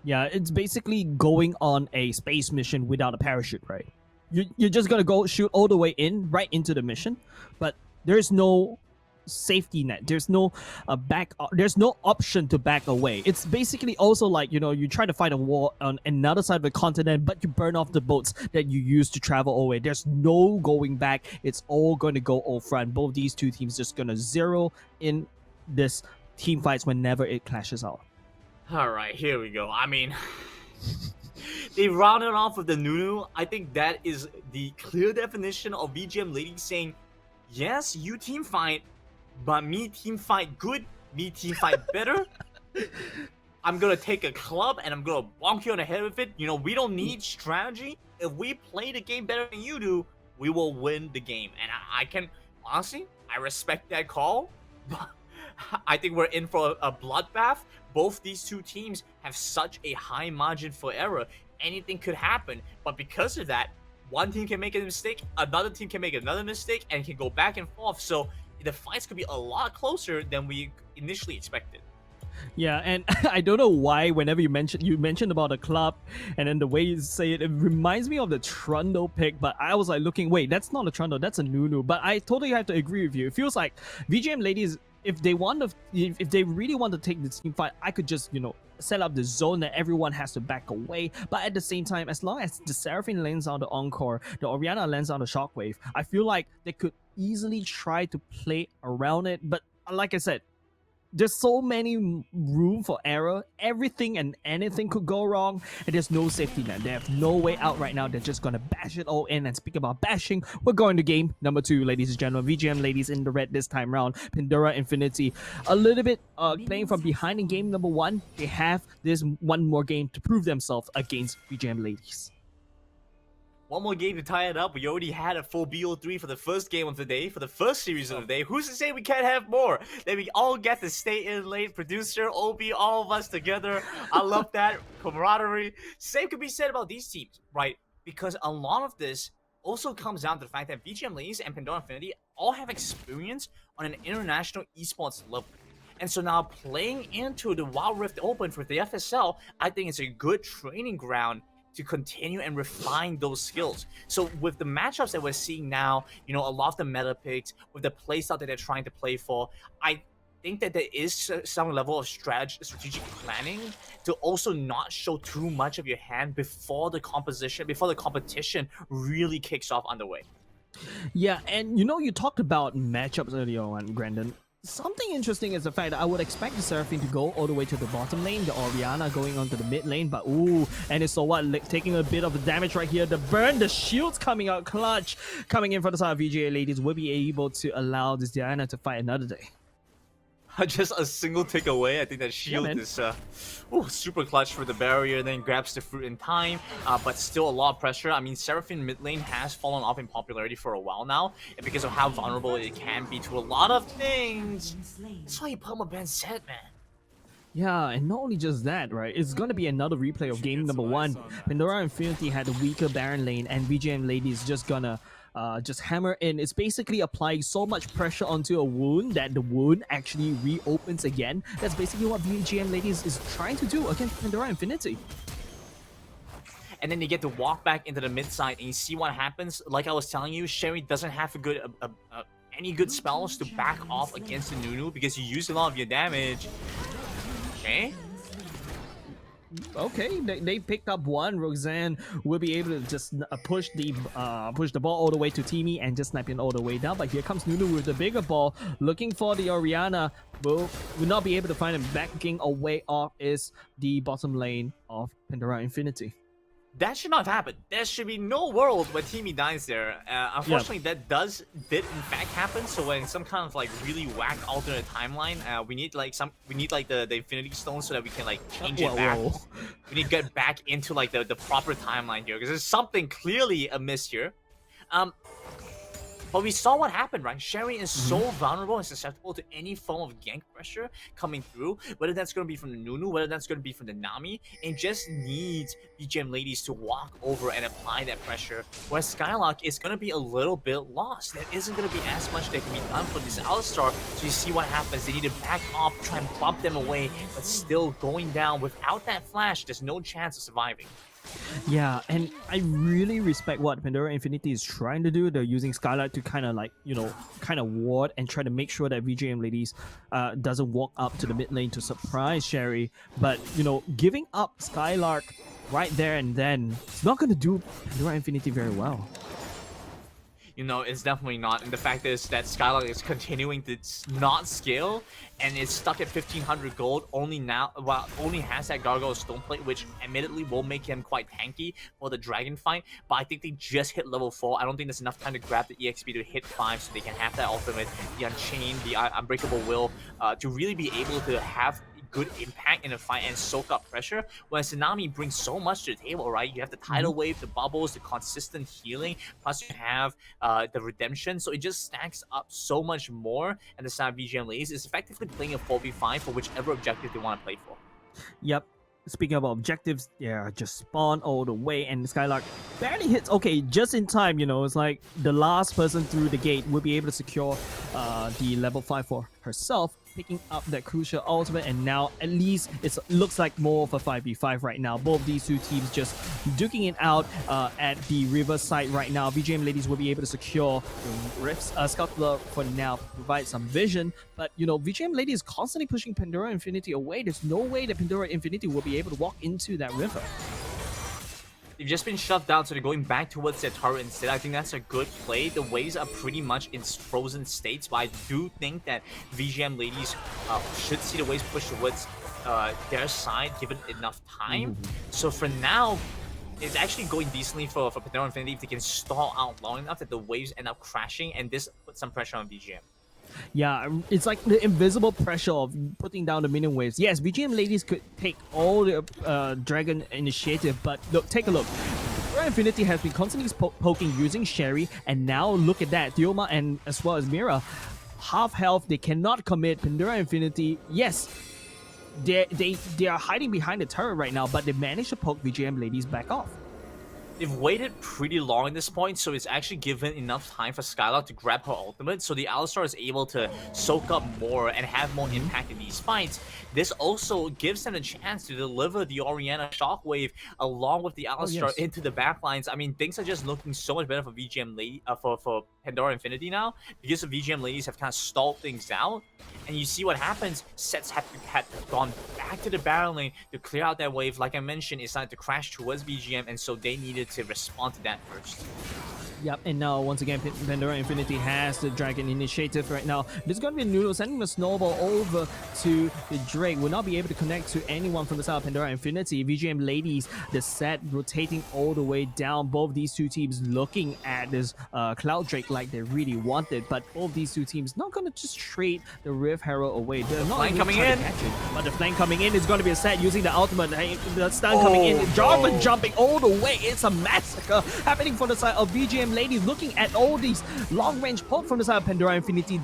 Speaker 1: Yeah, it's basically going on a space mission without a parachute, right? You're just gonna go shoot all the way in, right into the mission, but there's no safety net. There's no there's no option to back away. It's basically also like, you try to fight a war on another side of the continent, but you burn off the boats that you used to travel away. There's no going back. It's all going to go all front. Both these two teams just gonna zero in this team fights whenever it clashes out.
Speaker 2: All right, here we go. I mean, they rounded off with the Nunu. I think that is the clear definition of VGM ladies saying, yes, you team fight, but me team fight good, me team fight better. I'm gonna take a club and I'm gonna bonk you on the head with it. We don't need strategy. If we play the game better than you do, we will win the game. And I can, honestly, I respect that call, but I think we're in for a bloodbath. Both these two teams have such a high margin for error. Anything could happen, but because of that, one team can make a mistake, another team can make another mistake, and can go back and forth. So the fights could be a lot closer than we initially expected.
Speaker 1: Yeah, and I don't know why whenever you mentioned about the club, and then the way you say it reminds me of the Trundle pick, but I was like looking, wait, that's not a Trundle, that's a Nunu. But I totally have to agree with you. It feels like VGM ladies, if they really want to take the team fight, I could just, set up the zone that everyone has to back away. But at the same time, as long as the Seraphine lands on the Encore, the Orianna lands on the Shockwave, I feel like they could easily try to play around it. But like I said, there's so many room for error. Everything and anything could go wrong, and there's no safety net. They have no way out right now. They're just gonna bash it all in. And speak about bashing, we're going to game number 2, ladies and gentlemen. VGM ladies in the red this time round. Pandora Infinity a little bit playing from behind in game number 1. They have this one more game to prove themselves against VGM ladies.
Speaker 2: One more game to tie it up. We already had a full BO3 for the first game of the day, for the first series of the day. Who's to say we can't have more? That we all get to stay in late. Producer, Obi, all of us together. I love that camaraderie. Same could be said about these teams, right? Because a lot of this also comes down to the fact that VGM ladies and Pandora Infinity all have experience on an international esports level. And so now playing into the Wild Rift Open for the FSL, I think it's a good training ground to continue and refine those skills. So with the matchups that we're seeing now, a lot of the meta picks, with the playstyle that they're trying to play for, I think that there is some level of strategic planning to also not show too much of your hand before the competition really kicks off underway.
Speaker 1: Yeah, and you talked about matchups earlier on, Brandon. something interesting is the fact that I would expect the Seraphine to go all the way to the bottom lane, the Orianna going onto the mid lane, but ooh, and it's so what, taking a bit of the damage right here. The burn, the shields coming out clutch, coming in for the side of VGA ladies will be able to allow this Diana to fight another day.
Speaker 2: Just a single tick away. I think that shield is super clutch for the barrier, then grabs the fruit in time, but still a lot of pressure. I mean, Seraphine mid lane has fallen off in popularity for a while now, and because of how vulnerable it can be to a lot of things. That's why you put him a Ben set, man.
Speaker 1: Yeah, and not only just that, right? It's gonna be another replay of game number 1. Pandora Infinity had a weaker Baron lane, and VGM ladies just gonna just hammer in. It's basically applying so much pressure onto a wound that the wound actually reopens again. That's basically what VGM ladies is trying to do against Pandora Infinity.
Speaker 2: And then you get to walk back into the mid side, and you see what happens. Like I was telling you, Sherry doesn't have a good any good spells to back off against the Nunu because you use a lot of your damage. Okay.
Speaker 1: Okay, they picked up one. Roxanne will be able to just push the ball all the way to Timmy and just snipe it all the way down. But here comes Nunu with the bigger ball, looking for the Orianna. Will not be able to find him. Backing away off is the bottom lane of Pandora Infinity.
Speaker 2: That should not happen. There should be no world where Timmy dies there. Unfortunately, that did in fact happen. So when some kind of like really whack alternate timeline, we need like the Infinity Stone so that we can like change it back. We need to get back into like the proper timeline here because there's something clearly amiss here. But we saw what happened, right? Sherry is so vulnerable and susceptible to any form of gank pressure coming through, whether that's going to be from the Nunu, whether that's going to be from the Nami. It just needs VGM ladies to walk over and apply that pressure, where Skylark is going to be a little bit lost. There isn't going to be as much that can be done for this Alistar, so you see what happens. They need to back off, try and bump them away, but still going down. Without that flash, there's no chance of surviving.
Speaker 1: Yeah, and I really respect what Pandora Infinity is trying to do. They're using Skylark to kind of like, kind of ward and try to make sure that VGM ladies doesn't walk up to the mid lane to surprise Sherry. But, giving up Skylark right there and then, it's not going to do Pandora Infinity very well.
Speaker 2: It's definitely not. And the fact is that Skylark is continuing to not scale, and it's stuck at 1500 gold only has that Gargoyle Stoneplate, which admittedly will make him quite tanky for the dragon fight. But I think they just hit level 4. I don't think there's enough time to grab the EXP to hit 5 so they can have that ultimate, the Unchained, the Unbreakable Will, to really be able to have good impact in a fight and soak up pressure. When Tsunami brings so much to the table, right? You have the tidal wave, the bubbles, the consistent healing, plus you have the redemption. So it just stacks up so much more. And the side of VGM ladies is effectively playing a 4v5 for whichever objective they want to play for.
Speaker 1: Yep. Speaking about objectives, yeah, just spawn all the way, and Skylark barely hits. Okay, just in time, it's like the last person through the gate will be able to secure the level 5 for herself, picking up that crucial ultimate, and now at least it looks like more of a 5v5 right now. Both these two teams just duking it out at the river side right now. VGM ladies will be able to secure the Rifts. Scuttler for now provide some vision, but VGM ladies is constantly pushing Pandora Infinity away. There's no way that Pandora Infinity will be able to walk into that river.
Speaker 2: They've just been shut down, so they're going back towards their turret instead. I think that's a good play. The waves are pretty much in frozen states, but I do think that VGM ladies should see the waves push towards their side, given enough time. So for now, it's actually going decently for Pandora Infinity if they can stall out long enough that the waves end up crashing, and this puts some pressure on VGM.
Speaker 1: Yeah, it's like the invisible pressure of putting down the minion waves. Yes, VGM ladies could take all the dragon initiative, but look, take a look. Pandora Infinity has been constantly poking using Sherry, and now look at that. Dioma and as well as Mira, half health, they cannot commit. Pandora Infinity, yes, they are hiding behind the turret right now, but they managed to poke VGM ladies back off.
Speaker 2: They've waited pretty long at this point, so it's actually given enough time for Skylark to grab her ultimate, so the Alistar is able to soak up more and have more impact in these fights. This also gives them a chance to deliver the Orianna Shockwave along with the Alistar into the backlines. I mean, things are just looking so much better for VGM for Pandora Infinity now, because the VGM ladies have kind of stalled things out. And you see what happens. Sets had gone back to the barrel lane to clear out that wave. Like I mentioned, it started to crash towards VGM, and so they needed to respond to that first.
Speaker 1: Yep, and now once again, Pandora Infinity has the Dragon Initiative right now. There's going to be a Noodle sending the Snowball over to the Drake. Will not be able to connect to anyone from the side of Pandora Infinity. VGM Ladies, the set rotating all the way down. Both these two teams looking at this Cloud Drake like they really wanted, but both these two teams not going to just trade the Rift Herald away. They're not
Speaker 2: flank
Speaker 1: even
Speaker 2: coming
Speaker 1: trying
Speaker 2: in.
Speaker 1: to catch it, but the flank coming in is going to be a set using the ultimate. Hey, the stun coming in. Jarvan
Speaker 2: no.
Speaker 1: jumping all the way. It's a massacre happening from the side of VGM Ladies, looking at all these long-range poke from the side of Pandora Infinity.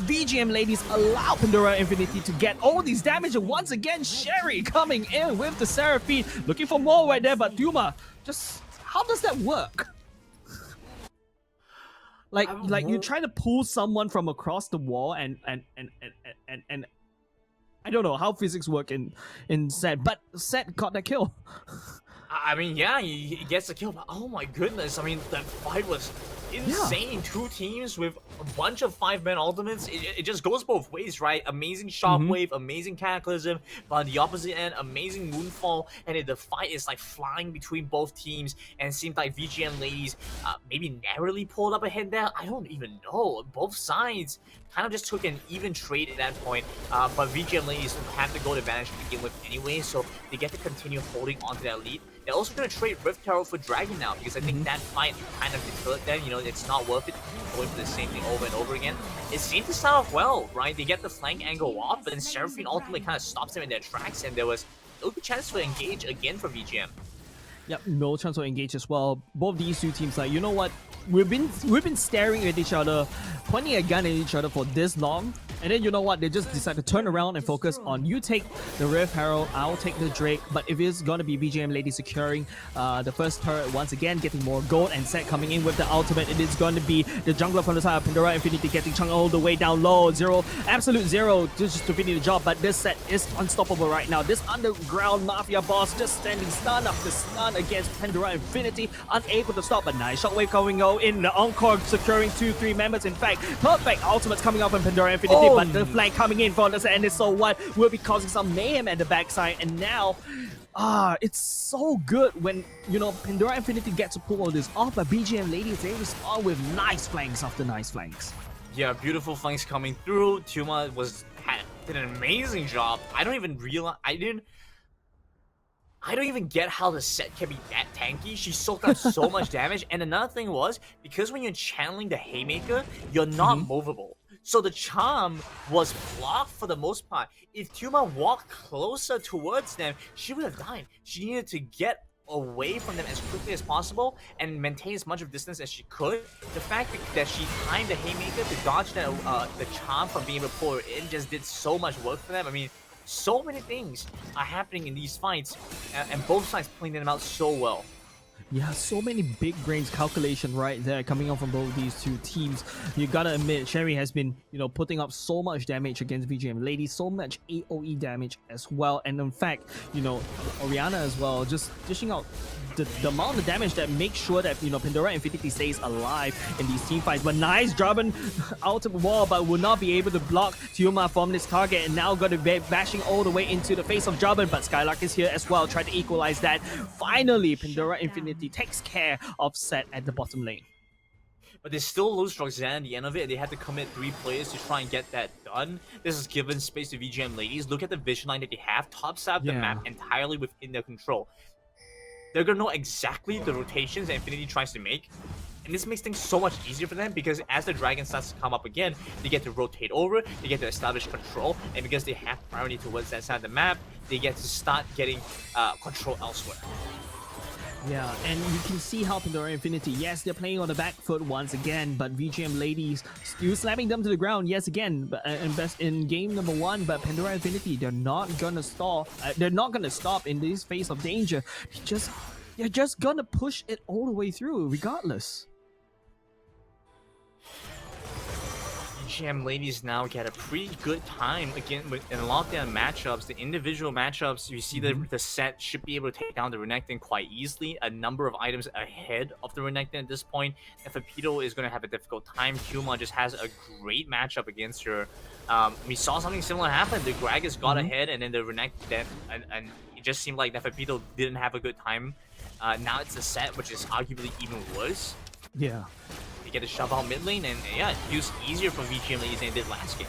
Speaker 1: VGM Ladies allow Pandora Infinity to get all these damage, and once again, Sherry coming in with the Seraphine, looking for more right there, but Duma, just how does that work? Like you try to pull someone from across the wall and I don't know how physics work in Set, but Set got that kill.
Speaker 2: I mean, yeah, he gets the kill, but oh my goodness, I mean, that fight was insane. Yeah. Two teams with a bunch of 5-man ultimates. It just goes both ways, right? Amazing Shockwave, amazing Cataclysm, but on the opposite end, amazing Moonfall, and the fight is like flying between both teams, and it seemed like VGM Ladies maybe narrowly pulled up ahead there. I don't even know. Both sides kind of just took an even trade at that point, but VGM Ladies have the goal advantage to begin with anyway, so they get to continue holding onto that lead. They're also going to trade Rift Herald for Dragon now, because I think that fight kind of deterred them. You know, it's not worth it going for the same thing over and over again. It seemed to start off well, right? They get the flank angle off, but then Seraphine ultimately kind of stops them in their tracks, and there was a good chance to engage again for VGM.
Speaker 1: Yep, no chance to engage as well. Both these two teams, like, you know what? We've been staring at each other, pointing a gun at each other for this long, and then you know what? They just decide to turn around and focus on, you take the Rift Herald, I'll take the Drake. But if it's gonna be VGM Lady securing the first turret once again, getting more gold, and Set coming in with the ultimate, it is going to be the jungler from the side of Pandora Infinity getting Chung all the way down low. Absolute zero just to finish the job. But this Set is unstoppable right now. This underground mafia boss just standing stun after stun against Pandora Infinity, unable to stop. But nice shockwave coming out in the Encore, securing 2-3 members. In fact, perfect ultimates coming out from Pandora Infinity, but the flank coming in for this, and so what will be causing some mayhem at the backside. And now it's so good when, you know, Pandora Infinity gets to pull all this off, but BGM Ladies, they respond with nice flanks after nice flanks.
Speaker 2: Yeah, beautiful flanks coming through. Tuma did an amazing job. I don't even get how the Set can be that tanky. She soaked up so much damage. And another thing was, because when you're channeling the Haymaker, you're not movable. So the charm was blocked for the most part. If Tuma walked closer towards them, she would have died. She needed to get away from them as quickly as possible and maintain as much of distance as she could. The fact that she timed the Haymaker to dodge that the charm from being able to pull her in just did so much work for them. I mean, so many things are happening in these fights, and both sides playing them out so well.
Speaker 1: Yeah, so many big brains calculation right there coming out from both these two teams. You gotta admit, Sherry has been, you know, putting up so much damage against VGM Ladies, so much AoE damage as well. And in fact, you know, Orianna as well, just dishing out the amount of damage that makes sure that, you know, Pandora Infinity stays alive in these team fights. But nice Jarvan out of the wall, but will not be able to block Tiuma from this target, and now going to be bashing all the way into the face of Jarvan. But Skylark is here as well, trying to equalize that. Finally, Pandora Infinity takes care of Set at the bottom lane.
Speaker 2: But they still lose Roxanne at the end of it, and they had to commit 3 players to try and get that done. This has given space to VGM Ladies. Look at the vision line that they have, top side of the map entirely within their control. They're gonna know exactly the rotations that Infinity tries to make, and this makes things so much easier for them, because as the dragon starts to come up again, they get to rotate over, they get to establish control, and because they have priority towards that side of the map, they get to start getting control elsewhere.
Speaker 1: Yeah, and you can see how Pandora Infinity, yes, they're playing on the back foot once again, but VGM Ladies still slamming them to the ground, yes, again, but in game number 1, but Pandora Infinity, they're not gonna stop. They're not gonna stop in this face of danger. They're just gonna push it all the way through, regardless.
Speaker 2: VGM Ladies now get a pretty good time again in lockdown matchups. The individual matchups, you see the Set should be able to take down the Renekton quite easily. A number of items ahead of the Renekton at this point. Nefapito is going to have a difficult time. Kuma just has a great matchup against her. We saw something similar happen. The Gragas got ahead, and then the Renekton, and it just seemed like Nefapito didn't have a good time. Now it's the Set, which is arguably even worse.
Speaker 1: Yeah.
Speaker 2: They get to shove out mid lane, and yeah, it feels easier for VGM ladies than it did last game.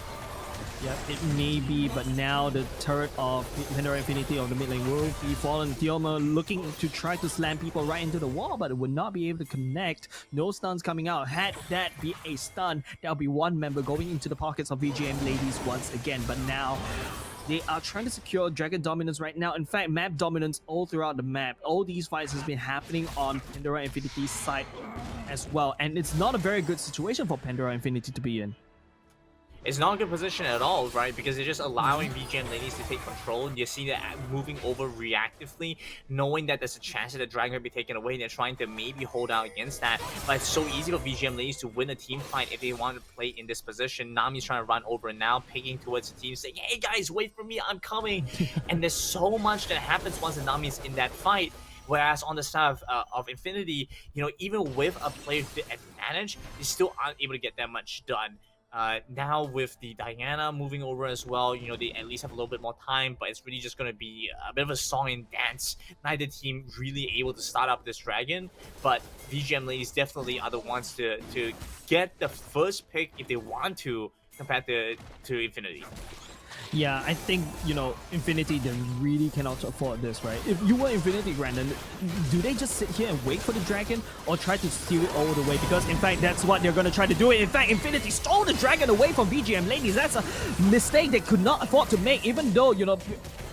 Speaker 1: Yeah, it may be, but now the turret of Pandora Infinity of the mid lane will be fallen. Dioma looking to try to slam people right into the wall, but it would not be able to connect. No stuns coming out. Had that be a stun, there'll be one member going into the pockets of VGM ladies once again. But now they are trying to secure Dragon dominance right now. In fact, map dominance all throughout the map. All these fights has been happening on Pandora Infinity's side as well. And it's not a very good situation for Pandora Infinity to be in.
Speaker 2: It's not a good position at all, right? Because they're just allowing VGM ladies to take control. You see that moving over reactively, knowing that there's a chance that the dragon will be taken away. They're trying to maybe hold out against that. But it's so easy for VGM ladies to win a team fight if they want to play in this position. Nami's trying to run over now, picking towards the team, saying, "Hey guys, wait for me, I'm coming." And there's so much that happens once the Nami's in that fight. Whereas on the side of Infinity, you know, even with a player advantage, they still aren't able to get that much done. Now with the Diana moving over as well, you know, they at least have a little bit more time, but it's really just going to be a bit of a song and dance. Neither team really able to start up this dragon, but VGM ladies definitely are the ones to get the first pick if they want to, compared to Infinity.
Speaker 1: Yeah, I think, you know, Infinity, they really cannot afford this, right? If you were Infinity, Brandon, do they just sit here and wait for the dragon or try to steal it all the way? Because, in fact, that's what they're going to try to do. In fact, Infinity stole the dragon away from VGM ladies. That's a mistake they could not afford to make, even though, you know,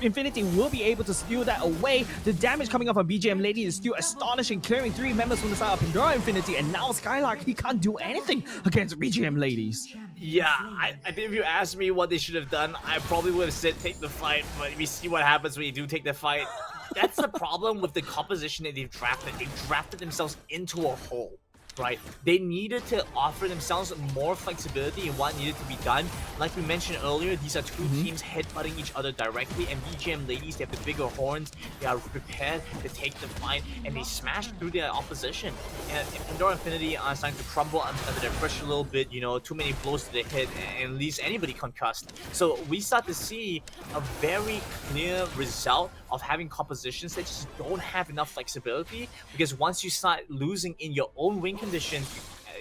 Speaker 1: Infinity will be able to steal that away. The damage coming off of BGM Lady is still astonishing, clearing 3 members from the side of Pandora Infinity, and now Skylark, he can't do anything against BGM Ladies.
Speaker 2: Yeah, I think if you asked me what they should have done, I probably would have said take the fight, but we see what happens when you do take the fight. That's the problem with the composition that they've drafted. They've drafted themselves into a hole. Right, they needed to offer themselves more flexibility in what needed to be done. Like we mentioned earlier, these are two teams headbutting each other directly, and VGM ladies, they have the bigger horns, they are prepared to take the fight, and they smash through their opposition. And Pandora Infinity are starting to crumble under their pressure a little bit, you know, too many blows to the head and leaves anybody concussed. So we start to see a very clear result of having compositions that just don't have enough flexibility, because once you start losing in your own win conditions,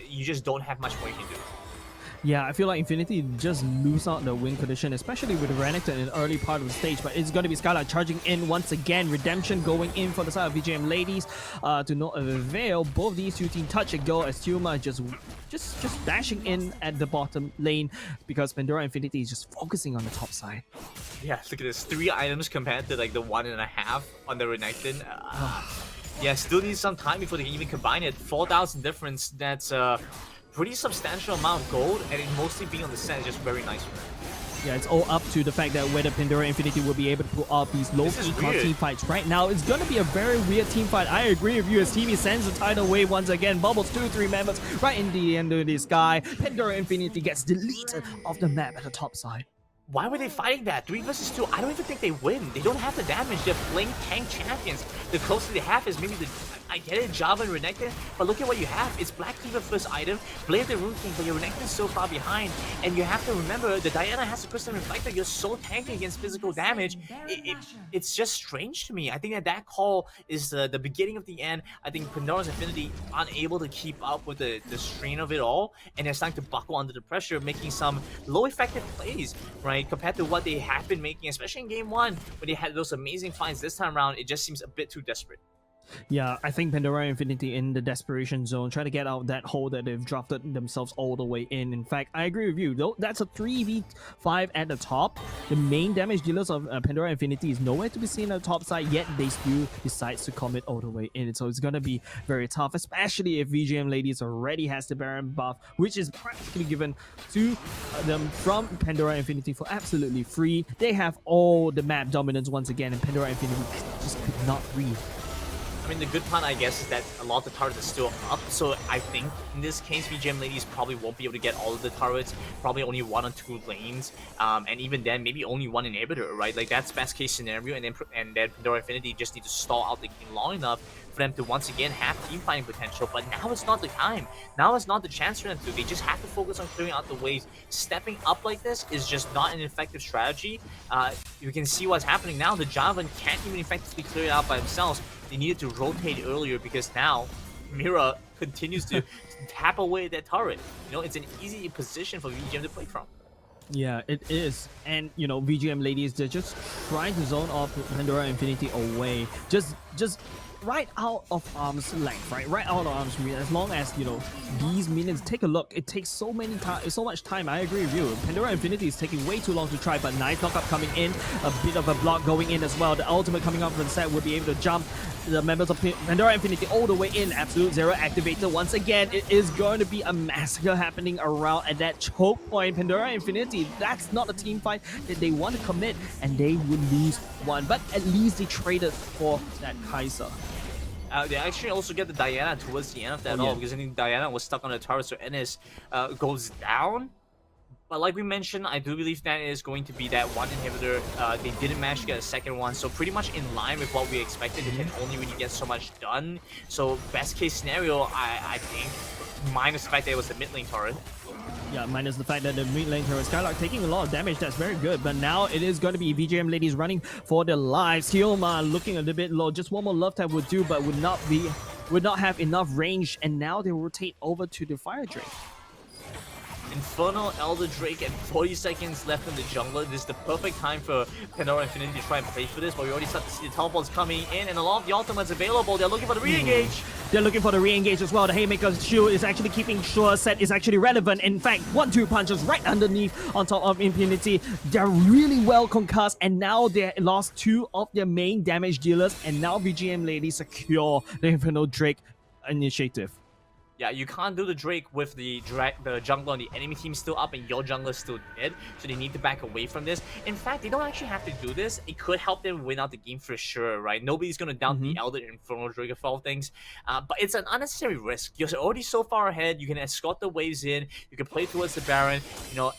Speaker 2: you just don't have much more you can do.
Speaker 1: Yeah, I feel like Infinity just lose out the win condition, especially with Renekton in the early part of the stage. But it's going to be Skylark charging in once again. Redemption going in for the side of VGM Ladies to no avail. Both these two teams touch and go as Tuma just dashing in at the bottom lane because Pandora Infinity is just focusing on the top side.
Speaker 2: Yeah, look at this. 3 items compared to like the 1.5 on the Renekton. Yeah, still needs some time before they can even combine it. 4,000 difference, that's a pretty substantial amount of gold, and it mostly being on the set is just very nice for them.
Speaker 1: Yeah, it's all up to the fact that whether Pandora Infinity will be able to pull off these low-key team fights. Right now, it's going to be a very weird team fight. I agree with you as TV sends the tidal wave once again. Bubbles 2-3 members right in the end of the sky. Pandora Infinity gets deleted off the map at the top side.
Speaker 2: Why were they fighting that? 3 versus 2, I don't even think they win. They don't have the damage. They're playing tank champions. The closest they have is maybe the... I get it, Java and Renekton, but look at what you have. It's Black Cleaver first item, Blade of the Rune King, but your Renekton is so far behind. And you have to remember, the Diana has a Crystal Reflector. You're so tanky against physical damage. It's just strange to me. I think that call is the beginning of the end. I think Pandora's Infinity unable to keep up with the strain of it all, and they're starting to buckle under the pressure, making some low effective plays, right? Compared to what they have been making, especially in game 1, when they had those amazing finds this time around, it just seems a bit too desperate.
Speaker 1: Yeah, I think Pandora Infinity in the desperation zone, trying to get out that hole that they've drafted themselves all the way in. In fact, I agree with you. Though that's a 3v5 at the top. The main damage dealers of Pandora Infinity is nowhere to be seen on the top side, yet they still decides to commit all the way in. So it's gonna be very tough, especially if VGM Ladies already has the Baron buff, which is practically given to them from Pandora Infinity for absolutely free. They have all the map dominance once again, and Pandora Infinity just could not breathe.
Speaker 2: I mean, the good part, I guess, is that a lot of the turrets are still up, so I think in this case, VGM Ladies probably won't be able to get all of the turrets, probably only 1 or 2 lanes, and even then, maybe only 1 inhibitor, right? Like, that's best case scenario, and then Pandora Infinity just need to stall out the game long enough for them to once again have team fighting potential, but now it's not the time. Now it's not the chance for them to. They just have to focus on clearing out the waves. Stepping up like this is just not an effective strategy. You can see what's happening now. The Javan can't even effectively clear it out by themselves. They needed to rotate earlier because now Mira continues to tap away at that turret. You know, it's an easy position for VGM to play from.
Speaker 1: Yeah, it is. And VGM ladies, they're just trying to zone off Pandora Infinity away. Just right out of arm's length, right out of arm's reach. As long as these minions, take a look, it takes so much time. I agree with you. Pandora Infinity is taking way too long to try, but nice knockup coming in, a bit of a block going in as well. The ultimate coming up from the set will be able to jump the members of Pandora Infinity all the way in. Absolute Zero activated once again. It is going to be a massacre happening around at that choke point. Pandora Infinity, that's not a team fight that they want to commit, and they would lose one. But at least they traded for that Kaiser.
Speaker 2: They actually also get the Diana towards the end of that because I think Diana was stuck on the turret, so Ennis goes down. But like we mentioned, I do believe that is going to be that one inhibitor. They didn't manage to get a second one, so pretty much in line with what we expected. They can only really get so much done. So best case scenario, I think, minus the fact that it was the mid lane turret.
Speaker 1: Yeah, minus the fact that the mid lane turret Skylark taking a lot of damage. That's very good. But now it is going to be VGM ladies running for their lives. Hyoma looking a little bit low. Just one more love tap would do, but would not have enough range. And now they rotate over to the Fire Drake.
Speaker 2: Infernal Elder Drake and 40 seconds left in the jungler. This is the perfect time for Pandora Infinity to try and play for this, but we already start to see the teleports coming in and a lot of the ultimates available. They're looking for the re-engage.
Speaker 1: They're looking for the re-engage as well. The Haymaker's shield is actually keeping sure set is actually relevant. In fact, 1-2 punches right underneath on top of Infinity. They're really well concussed, and now they lost 2 of their main damage dealers, and now VGM ladies secure the Infernal Drake initiative.
Speaker 2: Yeah, you can't do the Drake with the jungler on the enemy team still up and your jungler still dead, so they need to back away from this. In fact, they don't actually have to do this. It could help them win out the game for sure, right? Nobody's going to down the Elder Infernal Drake of all things, but it's an unnecessary risk. You're already so far ahead. You can escort the waves in. You can play towards the Baron,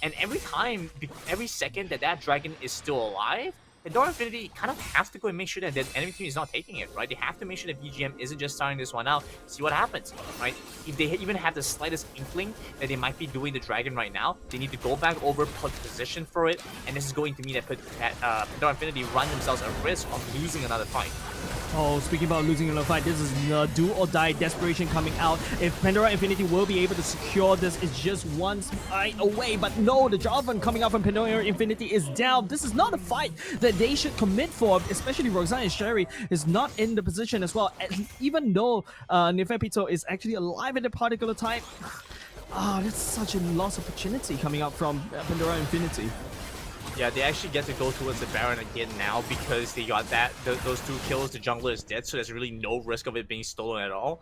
Speaker 2: and every second that dragon is still alive, Pandora Infinity kind of has to go and make sure that the enemy team is not taking it, right? They have to make sure that VGM isn't just starting this one out, see what happens, right? If they even have the slightest inkling that they might be doing the dragon right now, they need to go back over, put position for it, and this is going to mean that Pandora Infinity run themselves a risk of losing another fight.
Speaker 1: Oh, speaking about losing another fight, this is the do or die desperation coming out. If Pandora Infinity will be able to secure this, it's just one fight away. But no, the Jarvan coming out from Pandora Infinity is down. This is not a fight that they should commit for, especially Roxanne and Sherry is not in the position as well. And even though Nefepito is actually alive at a particular time, that's such a lost opportunity coming out from Pandora Infinity.
Speaker 2: Yeah, they actually get to go towards the Baron again now because they got those 2 kills. The jungler is dead, so there's really no risk of it being stolen at all.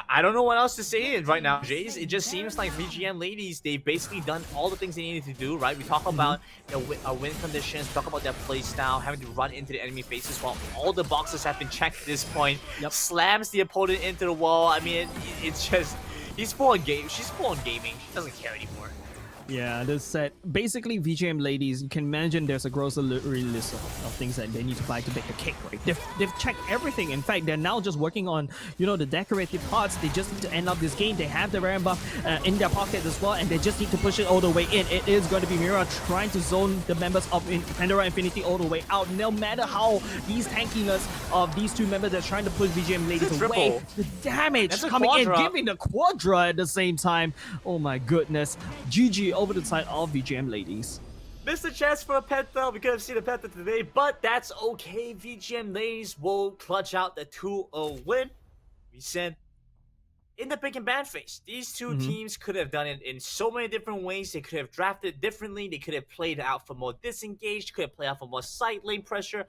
Speaker 2: I don't know what else to say right now, Jace. It just seems like VGM ladies, they've basically done all the things they needed to do, right? We talk about win conditions, talk about their playstyle, having to run into the enemy faces while all the boxes have been checked at this point. Slams the opponent into the wall. I mean, it's just, she's full on gaming. She doesn't care anymore.
Speaker 1: Yeah, this set, basically VGM ladies, you can imagine there's a grocery list of things that they need to buy to bake the cake, right? They've checked everything. In fact, they're now just working on, the decorative parts. They just need to end up this game. They have the Baron buff in their pocket as well, and they just need to push it all the way in. It is going to be Mira trying to zone the members of Pandora Infinity all the way out. No matter how these tankiness of these 2 members are trying to push VGM ladies away, the damage coming in, giving the Quadra at the same time. Oh my goodness. GG over the side of VGM ladies.
Speaker 2: Missed a chance for a Penta. We could have seen a Penta today, but that's okay. VGM ladies will clutch out the 2-0 win. We said in the pick and ban phase, these 2 teams could have done it in so many different ways. They could have drafted differently. They could have played out for more disengaged, could have played out for more side lane pressure.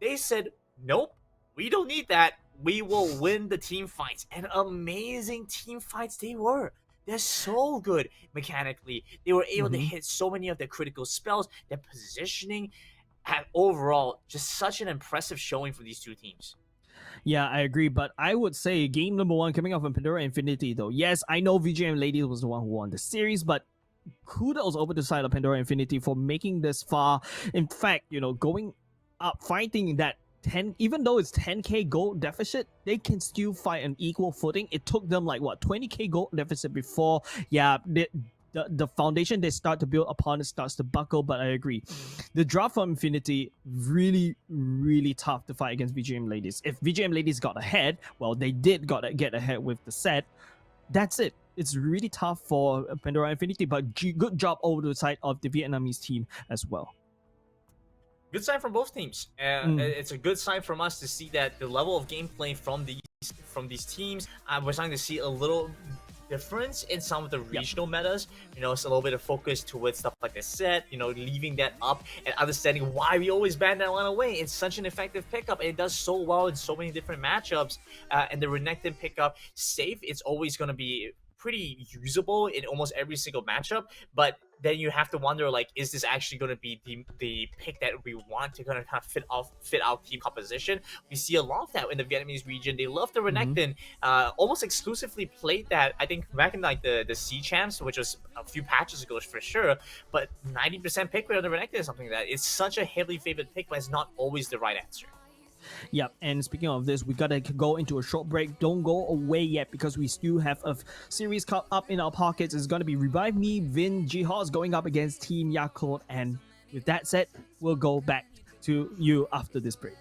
Speaker 2: They said, nope, we don't need that. We will win the team fights. And amazing team fights they were. They're so good mechanically. They were able to hit so many of their critical spells, their positioning, and overall, just such an impressive showing for these 2 teams.
Speaker 1: Yeah, I agree, but I would say game number 1 coming off from Pandora Infinity though. Yes, I know VGM Ladies was the one who won the series, but kudos over the side of Pandora Infinity for making this far. In fact, going up, fighting that 10, even though it's 10k gold deficit, they can still fight an equal footing. It took them like what, 20k gold deficit before. Yeah, the foundation they start to build upon it starts to buckle. But I agree, the draft from Infinity really tough to fight against VGM Ladies. If VGM Ladies got ahead, well, they did get ahead with the set. That's it. It's really tough for Pandora Infinity, but good job over the side of the Vietnamese team as well.
Speaker 2: Good sign from both teams. It's a good sign from us to see that the level of gameplay from these teams, we're starting to see a little difference in some of the regional metas. You know, it's a little bit of focus towards stuff like the set, you know, leaving that up and understanding why we always ban that one away. It's such an effective pickup, and it does so well in so many different matchups. And the Renekton pickup, safe, it's always going to be pretty usable in almost every single matchup, but then you have to wonder, like, is this actually going to be the pick that we want to kind of fit our team composition? We see a lot of that in the Vietnamese region. They love the Renekton, almost exclusively played that, I think, back in like the C champs, which was a few patches ago for sure, but 90% pick rate on the Renekton is something that it's such a heavily favored pick, but it's not always the right answer.
Speaker 1: Yep, and speaking of this, we gotta go into a short break. Don't go away yet because we still have a series caught up in our pockets. It's gonna be Revive Me, Vin, Jihaz going up against Team Yakult, and with that said, we'll go back to you after this break.